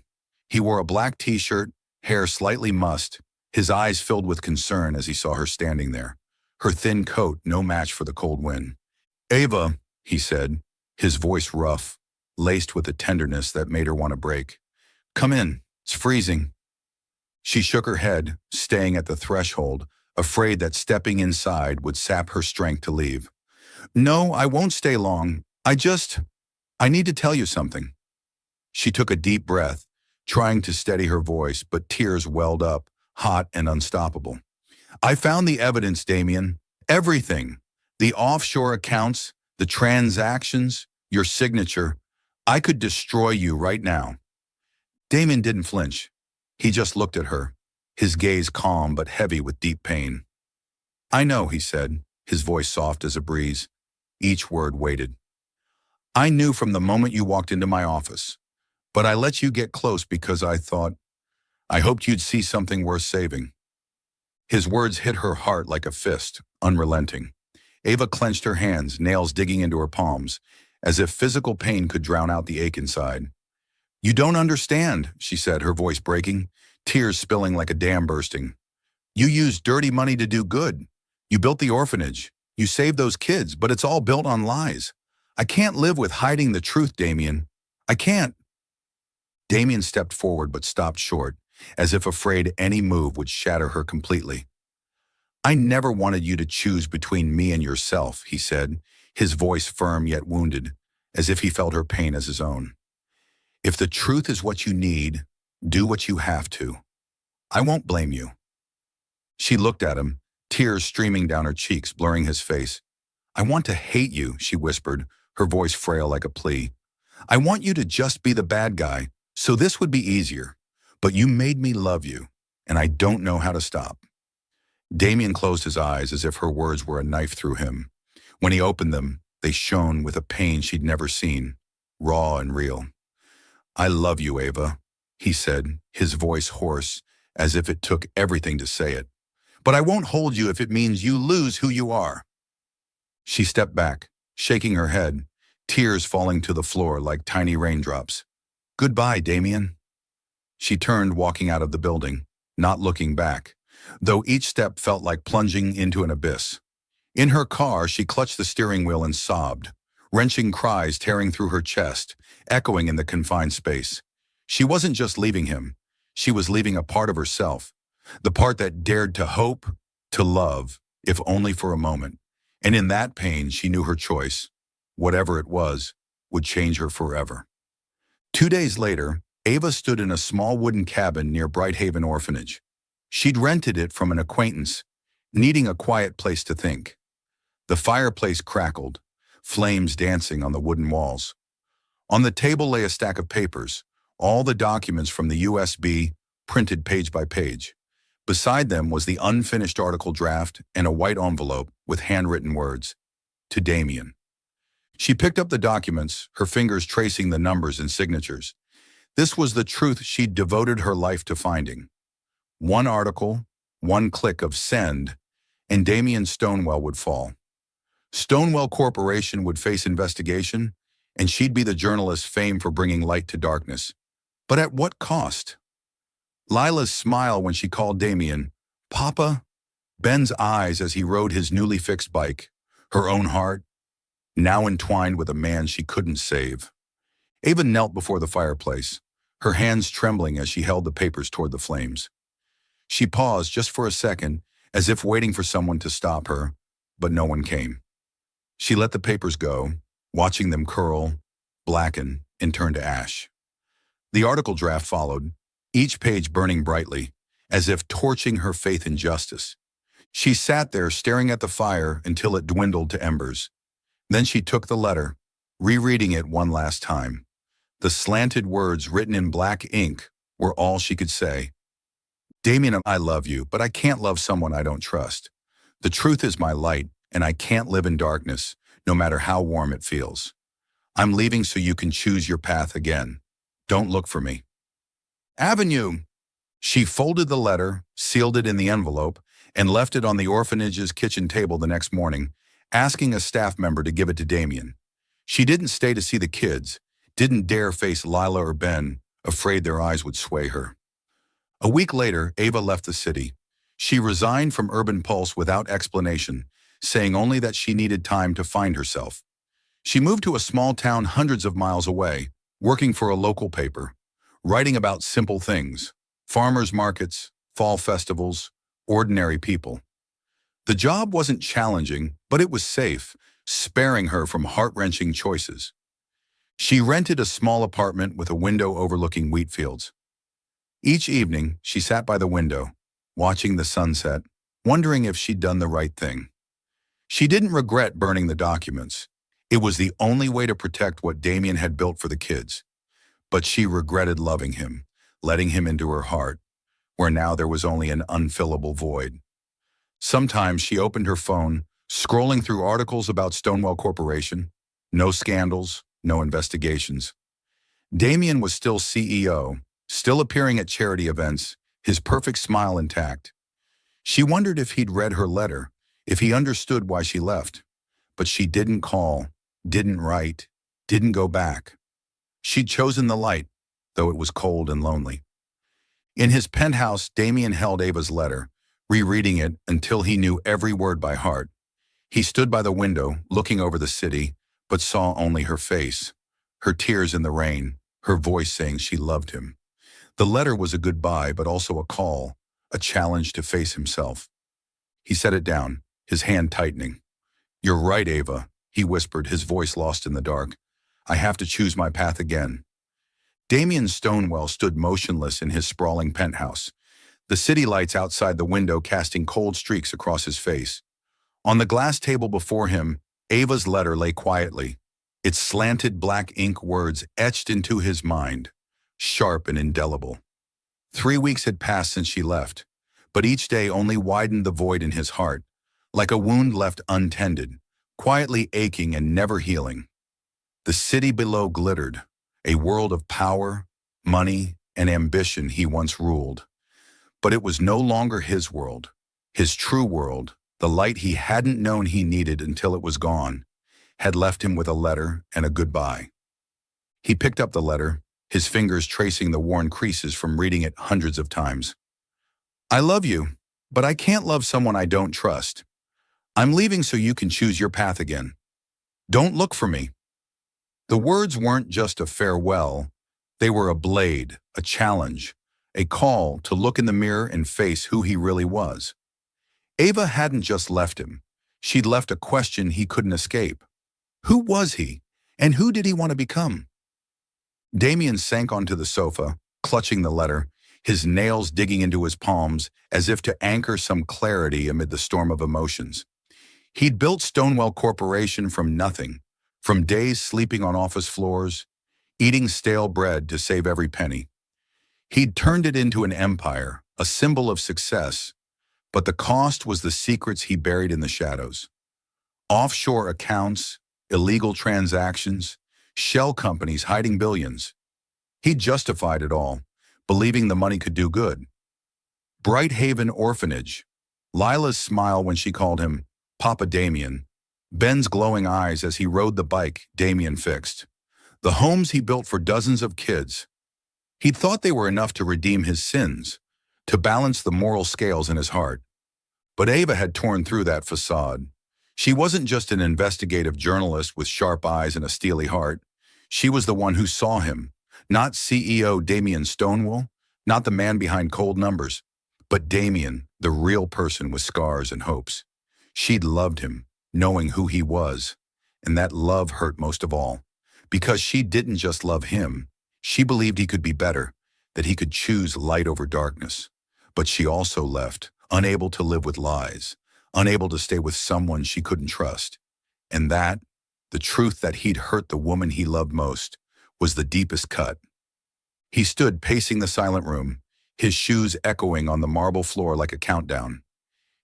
He wore a black t-shirt, hair slightly mussed, his eyes filled with concern as he saw her standing there, her thin coat no match for the cold wind. Ava, he said, his voice rough, laced with a tenderness that made her want to break. Come in, it's freezing. She shook her head, staying at the threshold, afraid that stepping inside would sap her strength to leave. No, I won't stay long. I need to tell you something. She took a deep breath, trying to steady her voice, but tears welled up, hot and unstoppable. I found the evidence, Damien. Everything. The offshore accounts, the transactions, your signature. I could destroy you right now." Damien didn't flinch. He just looked at her, his gaze calm but heavy with deep pain. "I know," he said, his voice soft as a breeze. Each word weighted. "I knew from the moment you walked into my office, but I let you get close because I hoped you'd see something worth saving." His words hit her heart like a fist, unrelenting. Ava clenched her hands, nails digging into her palms, as if physical pain could drown out the ache inside. "You don't understand," she said, her voice breaking, tears spilling like a dam bursting. "You used dirty money to do good. You built the orphanage. You saved those kids, but it's all built on lies. I can't live with hiding the truth, Damien. I can't." Damien stepped forward but stopped short, as if afraid any move would shatter her completely. "I never wanted you to choose between me and yourself," he said, his voice firm yet wounded, as if he felt her pain as his own. "If the truth is what you need, do what you have to. I won't blame you." She looked at him, tears streaming down her cheeks, blurring his face. "I want to hate you," she whispered, her voice frail like a plea. "I want you to just be the bad guy, so this would be easier. But you made me love you, and I don't know how to stop." Damien closed his eyes as if her words were a knife through him. When he opened them, they shone with a pain she'd never seen, raw and real. "I love you, Ava," he said, his voice hoarse, as if it took everything to say it. "But I won't hold you if it means you lose who you are." She stepped back, shaking her head, tears falling to the floor like tiny raindrops. "Goodbye, Damien." She turned, walking out of the building, not looking back, though each step felt like plunging into an abyss. In her car, she clutched the steering wheel and sobbed, wrenching cries tearing through her chest, echoing in the confined space. She wasn't just leaving him. She was leaving a part of herself, the part that dared to hope, to love, if only for a moment. And in that pain, she knew her choice, whatever it was, would change her forever. 2 days later, Ava stood in a small wooden cabin near Brighthaven Orphanage. She'd rented it from an acquaintance, needing a quiet place to think. The fireplace crackled, flames dancing on the wooden walls. On the table lay a stack of papers, all the documents from the USB, printed page by page. Beside them was the unfinished article draft and a white envelope with handwritten words. "To Damien." She picked up the documents, her fingers tracing the numbers and signatures. This was the truth she'd devoted her life to finding. One article, one click of send, and Damien Stonewell would fall. Stonewell Corporation would face investigation, and she'd be the journalist famed for bringing light to darkness. But at what cost? Lila's smile when she called Damien "Papa," Ben's eyes as he rode his newly fixed bike, her own heart, now entwined with a man she couldn't save. Ava knelt before the fireplace, her hands trembling as she held the papers toward the flames. She paused just for a second, as if waiting for someone to stop her, but no one came. She let the papers go, watching them curl, blacken, and turn to ash. The article draft followed, each page burning brightly, as if torching her faith in justice. She sat there staring at the fire until it dwindled to embers. Then she took the letter, rereading it one last time. The slanted words written in black ink were all she could say. "Damien, I love you, but I can't love someone I don't trust. The truth is my light, and I can't live in darkness, no matter how warm it feels. I'm leaving so you can choose your path again. Don't look for me." "Avenue." She folded the letter, sealed it in the envelope, and left it on the orphanage's kitchen table the next morning, asking a staff member to give it to Damien. She didn't stay to see the kids, didn't dare face Lila or Ben, afraid their eyes would sway her. A week later, Ava left the city. She resigned from Urban Pulse without explanation, saying only that she needed time to find herself. She moved to a small town hundreds of miles away, working for a local paper, writing about simple things, farmers markets, fall festivals, ordinary people. The job wasn't challenging, but it was safe, sparing her from heart-wrenching choices. She rented a small apartment with a window overlooking wheat fields. Each evening, she sat by the window, watching the sunset, wondering if she'd done the right thing. She didn't regret burning the documents. It was the only way to protect what Damien had built for the kids. But she regretted loving him, letting him into her heart, where now there was only an unfillable void. Sometimes she opened her phone, scrolling through articles about Stonewall Corporation. No scandals, no investigations. Damien was still CEO, still appearing at charity events, his perfect smile intact. She wondered if he'd read her letter, if he understood why she left. But she didn't call, didn't write, didn't go back. She'd chosen the light, though it was cold and lonely. In his penthouse, Damien held Ava's letter, rereading it until he knew every word by heart. He stood by the window, looking over the city, but saw only her face, her tears in the rain, her voice saying she loved him. The letter was a goodbye, but also a call, a challenge to face himself. He set it down, his hand tightening. "You're right, Ava," he whispered, his voice lost in the dark. "I have to choose my path again." Damien Stonewall stood motionless in his sprawling penthouse, the city lights outside the window casting cold streaks across his face. On the glass table before him, Ava's letter lay quietly, its slanted black ink words etched into his mind, sharp and indelible. 3 weeks had passed since she left, but each day only widened the void in his heart, like a wound left untended, quietly aching and never healing. The city below glittered, a world of power, money, and ambition he once ruled. But it was no longer his world, his true world, the light he hadn't known he needed until it was gone, had left him with a letter and a goodbye. He picked up the letter, his fingers tracing the worn creases from reading it hundreds of times. "I love you, but I can't love someone I don't trust. I'm leaving so you can choose your path again. Don't look for me." The words weren't just a farewell, they were a blade, a challenge, a call to look in the mirror and face who he really was. Ava hadn't just left him, she'd left a question he couldn't escape. Who was he, and who did he want to become? Damien sank onto the sofa, clutching the letter, his nails digging into his palms as if to anchor some clarity amid the storm of emotions. He'd built Stonewall Corporation from nothing, from days sleeping on office floors, eating stale bread to save every penny. He'd turned it into an empire, a symbol of success, but the cost was the secrets he buried in the shadows. Offshore accounts, illegal transactions, shell companies hiding billions. He justified it all, believing the money could do good. Bright Haven Orphanage, Lila's smile when she called him Papa Damien, Ben's glowing eyes as he rode the bike Damien fixed. The homes he built for dozens of kids. He'd thought they were enough to redeem his sins, to balance the moral scales in his heart. But Ava had torn through that facade. She wasn't just an investigative journalist with sharp eyes and a steely heart. She was the one who saw him, not CEO Damien Stonewall, not the man behind cold numbers, but Damien, the real person with scars and hopes. She'd loved him, knowing who he was, and that love hurt most of all, because she didn't just love him, she believed he could be better, that he could choose light over darkness. But she also left, unable to live with lies, unable to stay with someone she couldn't trust. And that, the truth that he'd hurt the woman he loved most, was the deepest cut. He stood pacing the silent room, his shoes echoing on the marble floor like a countdown.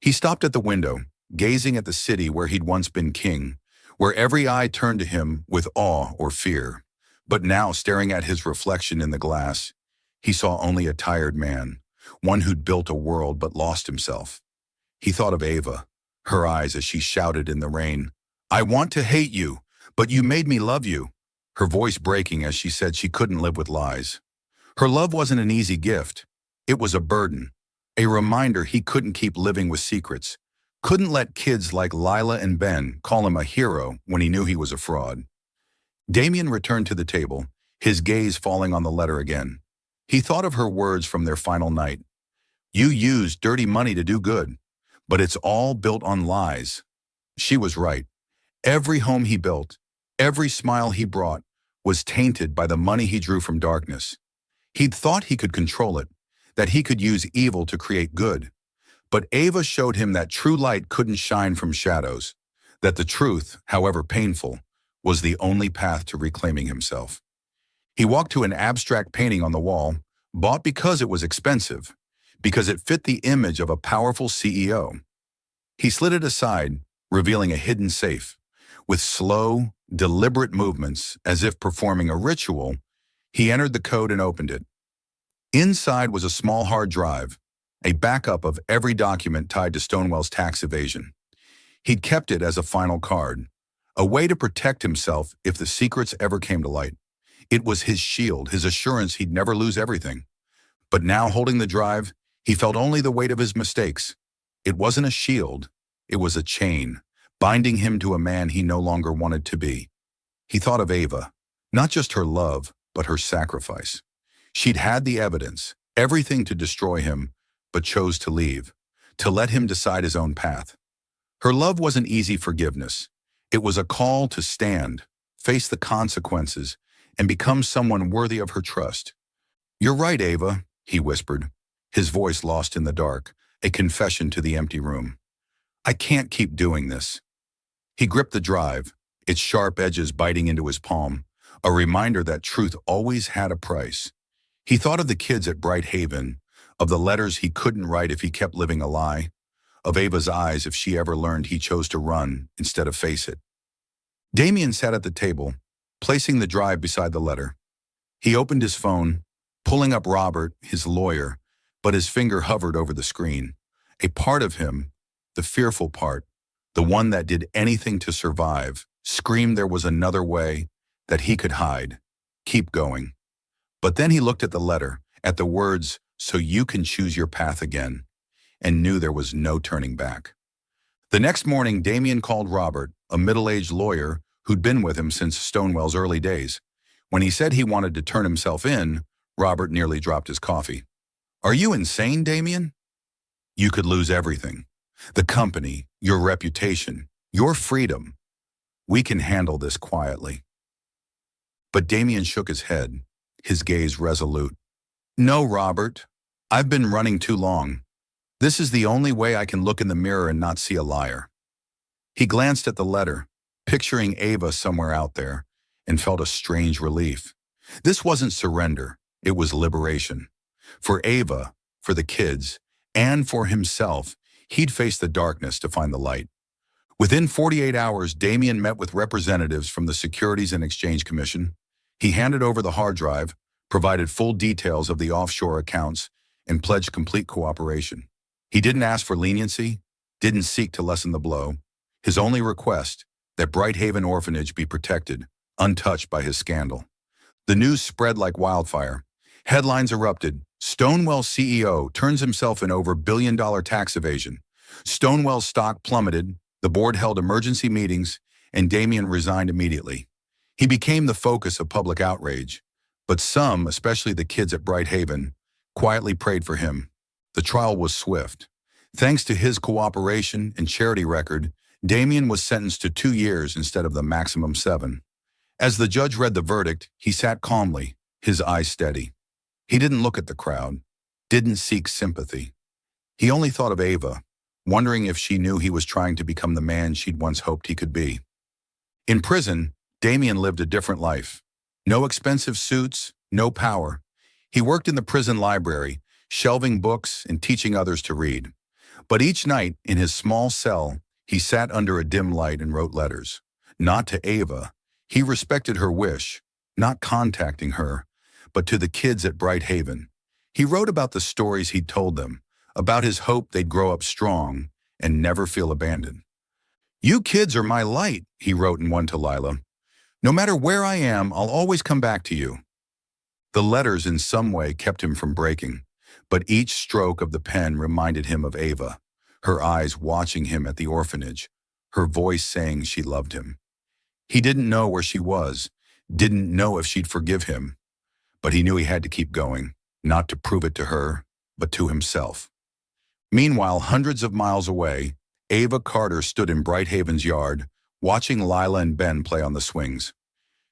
He stopped at the window, gazing at the city where he'd once been king, where every eye turned to him with awe or fear. But now, staring at his reflection in the glass, he saw only a tired man, one who'd built a world but lost himself. He thought of Ava, her eyes as she shouted in the rain, "I want to hate you, but you made me love you," her voice breaking as she said she couldn't live with lies. Her love wasn't an easy gift. It was a burden, a reminder he couldn't keep living with secrets, couldn't let kids like Lila and Ben call him a hero when he knew he was a fraud. Damien returned to the table, his gaze falling on the letter again. He thought of her words from their final night. "You used dirty money to do good, but it's all built on lies." She was right. Every home he built, every smile he brought, was tainted by the money he drew from darkness. He'd thought he could control it, that he could use evil to create good. But Ava showed him that true light couldn't shine from shadows, that the truth, however painful, was the only path to reclaiming himself. He walked to an abstract painting on the wall, bought because it was expensive, because it fit the image of a powerful CEO. He slid it aside, revealing a hidden safe. With slow, deliberate movements, as if performing a ritual, he entered the code and opened it. Inside was a small hard drive, a backup of every document tied to Stonewall's tax evasion. He'd kept it as a final card, a way to protect himself if the secrets ever came to light. It was his shield, his assurance he'd never lose everything. But now, holding the drive, he felt only the weight of his mistakes. It wasn't a shield, it was a chain, binding him to a man he no longer wanted to be. He thought of Ava, not just her love, but her sacrifice. She'd had the evidence, everything to destroy him, but chose to leave, to let him decide his own path. Her love wasn't easy forgiveness. It was a call to stand, face the consequences, and become someone worthy of her trust. "You're right, Ava," he whispered, his voice lost in the dark, a confession to the empty room. "I can't keep doing this." He gripped the drive, its sharp edges biting into his palm, a reminder that truth always had a price. He thought of the kids at Bright Haven, of the letters he couldn't write if he kept living a lie, of Ava's eyes if she ever learned he chose to run instead of face it. Damien sat at the table, placing the drive beside the letter. He opened his phone, pulling up Robert, his lawyer, but his finger hovered over the screen. A part of him, the fearful part, the one that did anything to survive, screamed there was another way, that he could hide, keep going. But then he looked at the letter, at the words, "So you can choose your path again," and knew there was no turning back. The next morning, Damien called Robert, a middle-aged lawyer who'd been with him since Stonewall's early days. When he said he wanted to turn himself in, Robert nearly dropped his coffee. "Are you insane, Damien? You could lose everything. The company, your reputation, your freedom. We can handle this quietly." But Damien shook his head, his gaze resolute. "No, Robert. I've been running too long. This is the only way I can look in the mirror and not see a liar." He glanced at the letter, picturing Ava somewhere out there, and felt a strange relief. This wasn't surrender, it was liberation. For Ava, for the kids, and for himself, he'd face the darkness to find the light. Within 48 hours, Damien met with representatives from the Securities and Exchange Commission. He handed over the hard drive, provided full details of the offshore accounts, and pledged complete cooperation. He didn't ask for leniency, didn't seek to lessen the blow. His only request, that Bright Haven Orphanage be protected, untouched by his scandal. The news spread like wildfire. Headlines erupted. Stonewall CEO turns himself in over billion-dollar tax evasion. Stonewall's stock plummeted, the board held emergency meetings, and Damien resigned immediately. He became the focus of public outrage, but some, especially the kids at Bright Haven, quietly prayed for him. The trial was swift. Thanks to his cooperation and charity record, Damien was sentenced to 2 years instead of the maximum 7. As the judge read the verdict, he sat calmly, his eyes steady. He didn't look at the crowd, didn't seek sympathy. He only thought of Ava, wondering if she knew he was trying to become the man she'd once hoped he could be. In prison, Damien lived a different life. No expensive suits, no power. He worked in the prison library, shelving books and teaching others to read. But each night, in his small cell, he sat under a dim light and wrote letters. Not to Ava. He respected her wish, not contacting her, but to the kids at Bright Haven. He wrote about the stories he'd told them, about his hope they'd grow up strong and never feel abandoned. "You kids are my light," he wrote in one to Lila. "No matter where I am, I'll always come back to you." The letters in some way kept him from breaking, but each stroke of the pen reminded him of Ava, her eyes watching him at the orphanage, her voice saying she loved him. He didn't know where she was, didn't know if she'd forgive him, but he knew he had to keep going, not to prove it to her, but to himself. Meanwhile, hundreds of miles away, Ava Carter stood in Bright Haven's yard, watching Lila and Ben play on the swings.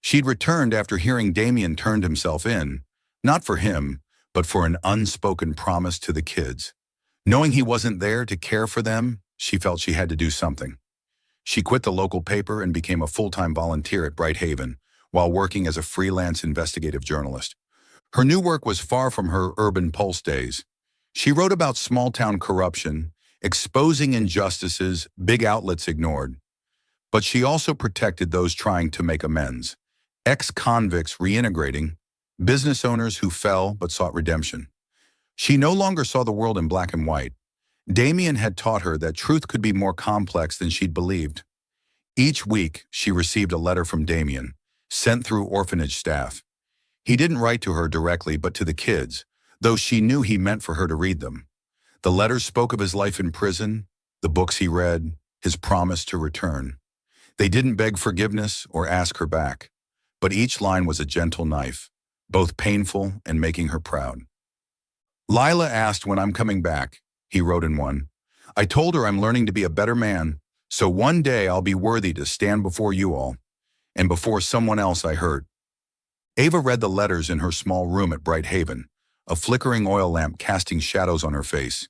She'd returned after hearing Damien turned himself in, not for him, but for an unspoken promise to the kids. Knowing he wasn't there to care for them, she felt she had to do something. She quit the local paper and became a full-time volunteer at Brighthaven while working as a freelance investigative journalist. Her new work was far from her urban pulse days. She wrote about small-town corruption, exposing injustices big outlets ignored. But she also protected those trying to make amends, ex-convicts reintegrating, business owners who fell but sought redemption. She no longer saw the world in black and white. Damien had taught her that truth could be more complex than she'd believed. Each week, she received a letter from Damien, sent through orphanage staff. He didn't write to her directly, but to the kids, though she knew he meant for her to read them. The letters spoke of his life in prison, the books he read, his promise to return. They didn't beg forgiveness or ask her back, but each line was a gentle knife, both painful and making her proud. Lila asked when I'm coming back, he wrote in one. I told her I'm learning to be a better man, so one day I'll be worthy to stand before you all, and before someone else I hurt. Ava read the letters in her small room at Brighthaven, a flickering oil lamp casting shadows on her face.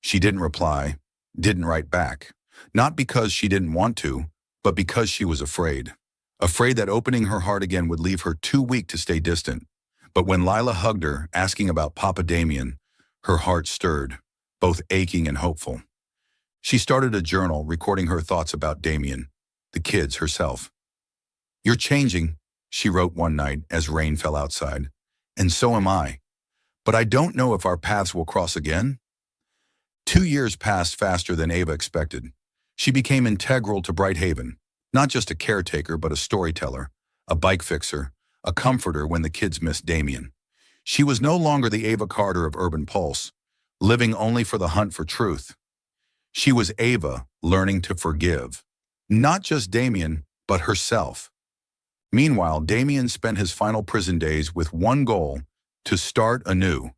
She didn't reply, didn't write back, not because she didn't want to, but because she was afraid. Afraid that opening her heart again would leave her too weak to stay distant. But when Lila hugged her, asking about Papa Damien, her heart stirred, both aching and hopeful. She started a journal, recording her thoughts about Damien, the kids, herself. You're changing, she wrote one night as rain fell outside, and so am I. But I don't know if our paths will cross again. 2 years passed faster than Ava expected. She became integral to Brighthaven, not just a caretaker but a storyteller, a bike fixer, a comforter when the kids missed Damien. She was no longer the Ava Carter of Urban Pulse, living only for the hunt for truth. She was Ava learning to forgive, not just Damien, but herself. Meanwhile, Damien spent his final prison days with one goal: to start anew.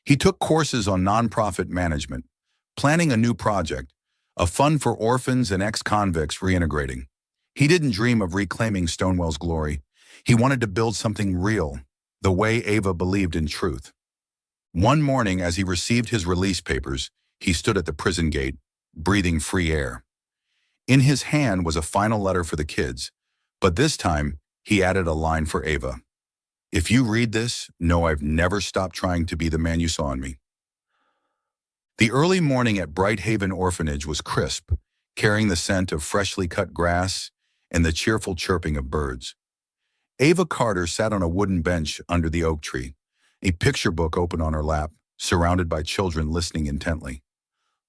He took courses on nonprofit management, planning a new project, a fund for orphans and ex-convicts reintegrating. He didn't dream of reclaiming Stonewall's glory. He wanted to build something real, the way Ava believed in truth. One morning, as he received his release papers, he stood at the prison gate, breathing free air. In his hand was a final letter for the kids, but this time he added a line for Ava. If you read this, know I've never stopped trying to be the man you saw in me. The early morning at Brighthaven Orphanage was crisp, carrying the scent of freshly cut grass and the cheerful chirping of birds. Ava Carter sat on a wooden bench under the oak tree, a picture book open on her lap, surrounded by children listening intently.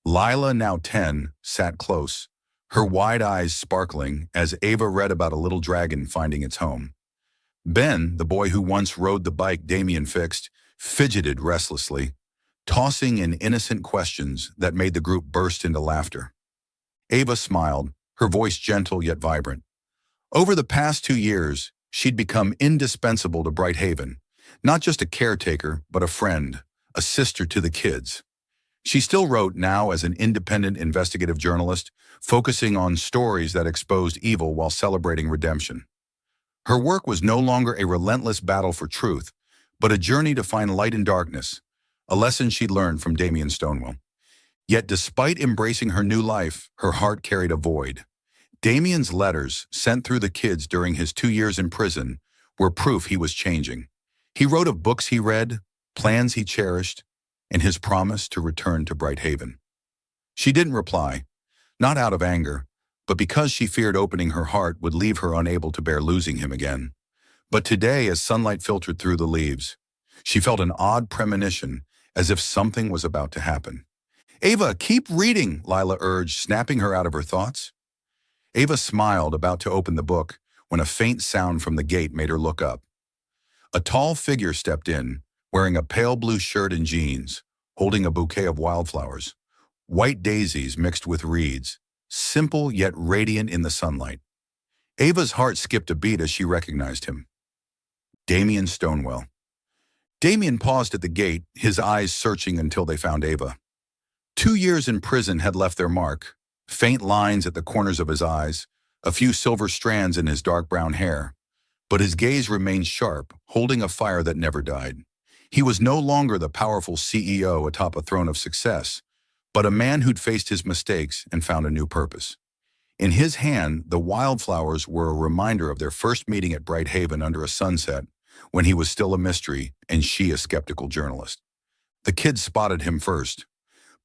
Lila, now 10, sat close, her wide eyes sparkling as Ava read about a little dragon finding its home. Ben, the boy who once rode the bike Damien fixed, fidgeted restlessly, tossing in innocent questions that made the group burst into laughter. Ava smiled, her voice gentle yet vibrant. Over the past 2 years, she'd become indispensable to Brighthaven, not just a caretaker, but a friend, a sister to the kids. She still wrote now as an independent investigative journalist, focusing on stories that exposed evil while celebrating redemption. Her work was no longer a relentless battle for truth, but a journey to find light in darkness, a lesson she'd learned from Damien Stonewall. Yet despite embracing her new life, her heart carried a void. Damien's letters, sent through the kids during his 2 years in prison, were proof he was changing. He wrote of books he read, plans he cherished, and his promise to return to Brighthaven. She didn't reply, not out of anger, but because she feared opening her heart would leave her unable to bear losing him again. But today, as sunlight filtered through the leaves, she felt an odd premonition, as if something was about to happen. Ava, keep reading, Lila urged, snapping her out of her thoughts. Ava smiled, about to open the book, when a faint sound from the gate made her look up. A tall figure stepped in, wearing a pale blue shirt and jeans, holding a bouquet of wildflowers, white daisies mixed with reeds, simple yet radiant in the sunlight. Ava's heart skipped a beat as she recognized him. Damien Stonewall. Damien paused at the gate, his eyes searching until they found Ava. 2 years in prison had left their mark, faint lines at the corners of his eyes, a few silver strands in his dark brown hair. But his gaze remained sharp, holding a fire that never died. He was no longer the powerful CEO atop a throne of success, but a man who'd faced his mistakes and found a new purpose. In his hand, the wildflowers were a reminder of their first meeting at Bright Haven under a sunset, when he was still a mystery and she a skeptical journalist. The kids spotted him first.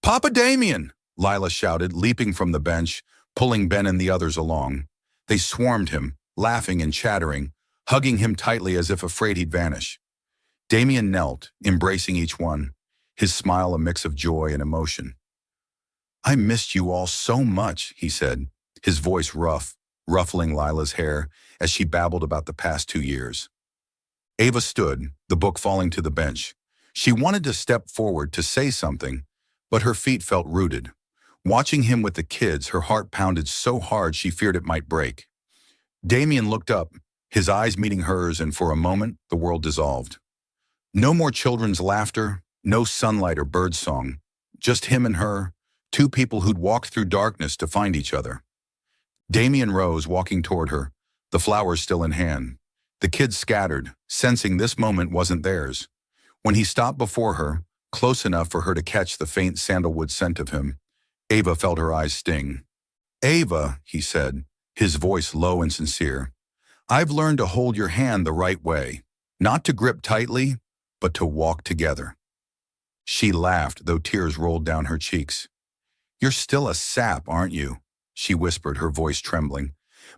"Papa Damien!" Lila shouted, leaping from the bench, pulling Ben and the others along. They swarmed him, laughing and chattering, hugging him tightly as if afraid he'd vanish. Damien knelt, embracing each one, his smile a mix of joy and emotion. "I missed you all so much," he said, his voice rough, ruffling Lila's hair as she babbled about the past 2 years. Ava stood, the book falling to the bench. She wanted to step forward to say something, but her feet felt rooted. Watching him with the kids, her heart pounded so hard she feared it might break. Damien looked up, his eyes meeting hers, and for a moment, the world dissolved. No more children's laughter, no sunlight or birdsong, just him and her, two people who'd walked through darkness to find each other. Damien rose, walking toward her, the flowers still in hand. The kids scattered, sensing this moment wasn't theirs. When he stopped before her, close enough for her to catch the faint sandalwood scent of him, Ava felt her eyes sting. "Ava," he said, his voice low and sincere, "I've learned to hold your hand the right way, not to grip tightly, but to walk together." She laughed, though tears rolled down her cheeks. "You're still a sap, aren't you?" she whispered, her voice trembling.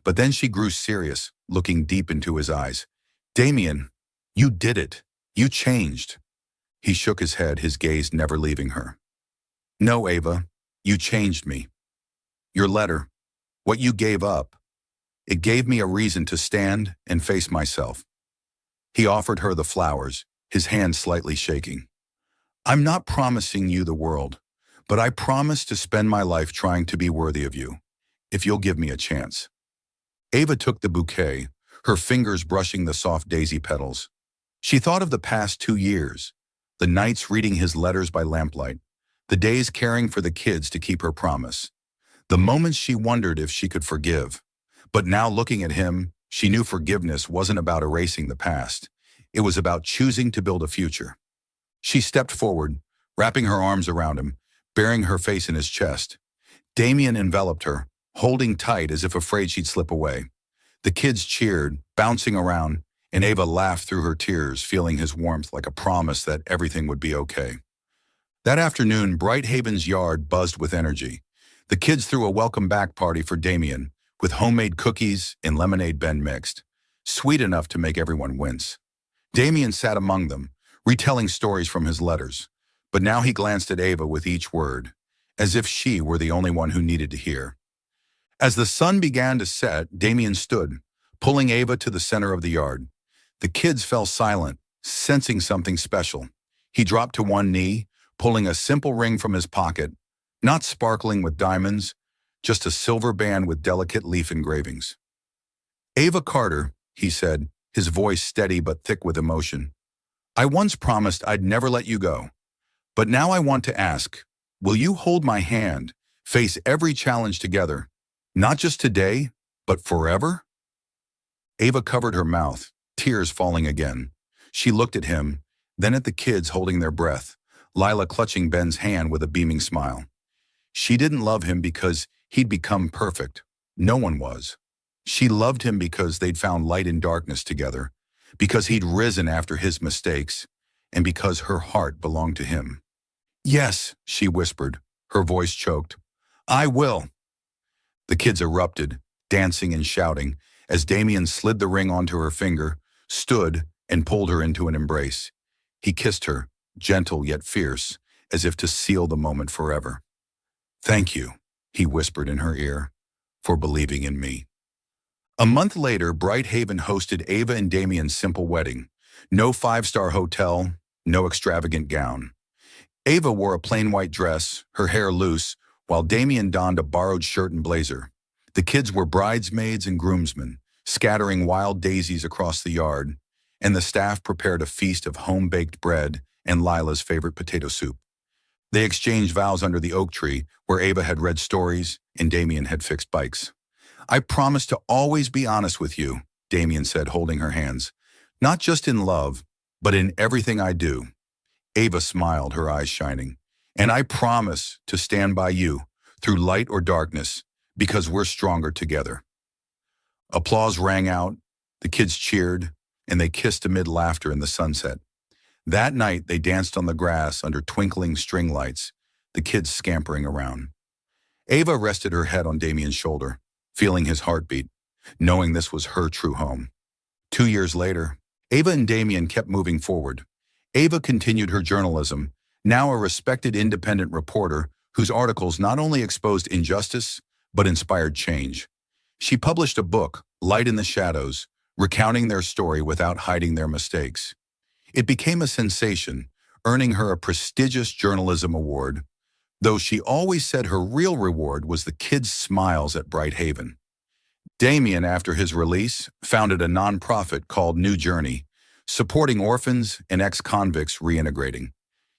But then she grew serious, looking deep into his eyes. "Damien, you did it. You changed." He shook his head, his gaze never leaving her. "No, Ava, you changed me. Your letter, what you gave up, it gave me a reason to stand and face myself." He offered her the flowers, his hand slightly shaking. "I'm not promising you the world, but I promise to spend my life trying to be worthy of you, if you'll give me a chance." Ava took the bouquet, her fingers brushing the soft daisy petals. She thought of the past 2 years, the nights reading his letters by lamplight, the days caring for the kids to keep her promise, the moments she wondered if she could forgive. But now looking at him, she knew forgiveness wasn't about erasing the past. It was about choosing to build a future. She stepped forward, wrapping her arms around him, burying her face in his chest. Damien enveloped her, holding tight as if afraid she'd slip away. The kids cheered, bouncing around, and Ava laughed through her tears, feeling his warmth like a promise that everything would be okay. That afternoon, Bright Haven's yard buzzed with energy. The kids threw a welcome back party for Damien, with homemade cookies and lemonade Ben mixed, sweet enough to make everyone wince. Damien sat among them, retelling stories from his letters, but now he glanced at Ava with each word, as if she were the only one who needed to hear. As the sun began to set, Damien stood, pulling Ava to the center of the yard. The kids fell silent, sensing something special. He dropped to one knee, pulling a simple ring from his pocket, not sparkling with diamonds, just a silver band with delicate leaf engravings. "Ava Carter," he said, his voice steady but thick with emotion, "I once promised I'd never let you go. But now I want to ask, will you hold my hand, face every challenge together, not just today, but forever?" Ava covered her mouth, tears falling again. She looked at him, then at the kids holding their breath, Lila clutching Ben's hand with a beaming smile. She didn't love him because he'd become perfect. No one was. She loved him because they'd found light in darkness together, because he'd risen after his mistakes, and because her heart belonged to him. "Yes," she whispered, her voice choked. "I will." The kids erupted, dancing and shouting, as Damien slid the ring onto her finger, stood, and pulled her into an embrace. He kissed her, gentle yet fierce, as if to seal the moment forever. "Thank you," he whispered in her ear, "for believing in me." A month later, Bright Haven hosted Ava and Damien's simple wedding. No five-star hotel, no extravagant gown. Ava wore a plain white dress, her hair loose, while Damien donned a borrowed shirt and blazer. The kids were bridesmaids and groomsmen, scattering wild daisies across the yard, and the staff prepared a feast of home-baked bread and Lila's favorite potato soup. They exchanged vows under the oak tree, where Ava had read stories and Damien had fixed bikes. "I promise to always be honest with you," Damien said, holding her hands. "Not just in love, but in everything I do." Ava smiled, her eyes shining. "And I promise to stand by you, through light or darkness, because we're stronger together. Applause rang out, the kids cheered, and they kissed amid laughter in the sunset. That night, they danced on the grass under twinkling string lights, the kids scampering around. Ava rested her head on Damien's shoulder, feeling his heartbeat, knowing this was her true home. 2 years later, Ava and Damien kept moving forward. Ava continued her journalism, now a respected independent reporter whose articles not only exposed injustice, but inspired change. She published a book, Light in the Shadows, recounting their story without hiding their mistakes. It became a sensation, earning her a prestigious journalism award, though she always said her real reward was the kids' smiles at Bright Haven. Damien, after his release, founded a nonprofit called New Journey, supporting orphans and ex-convicts reintegrating.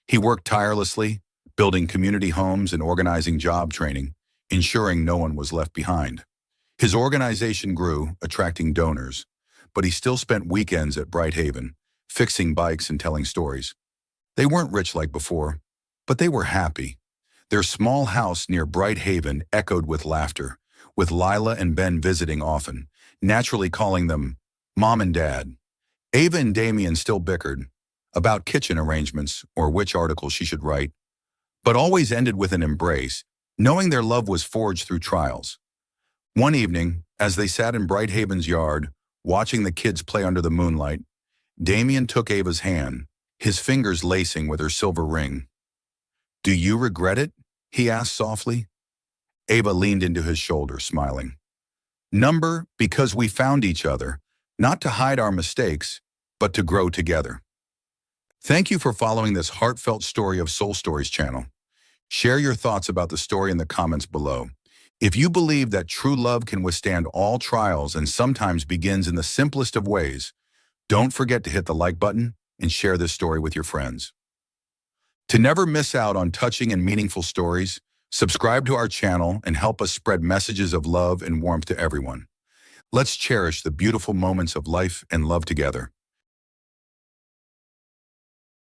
He worked tirelessly, building community homes and organizing job training, ensuring no one was left behind. His organization grew, attracting donors, but he still spent weekends at Bright Haven, fixing bikes and telling stories. They weren't rich like before, but they were happy. Their small house near Bright Haven echoed with laughter, with Lila and Ben visiting often, naturally calling them Mom and Dad. Ava and Damien still bickered about kitchen arrangements or which article she should write, but always ended with an embrace, knowing their love was forged through trials. One evening, as they sat in Bright Haven's yard, watching the kids play under the moonlight, Damien took Ava's hand, his fingers lacing with her silver ring. "Do you regret it?" he asked softly. Ava leaned into his shoulder, smiling. "Number, because we found each other, not to hide our mistakes, but to grow together." Thank you for following this heartfelt story of Soul Stories channel. Share your thoughts about the story in the comments below. If you believe that true love can withstand all trials and sometimes begins in the simplest of ways, don't forget to hit the like button and share this story with your friends. To never miss out on touching and meaningful stories, subscribe to our channel and help us spread messages of love and warmth to everyone. Let's cherish the beautiful moments of life and love together.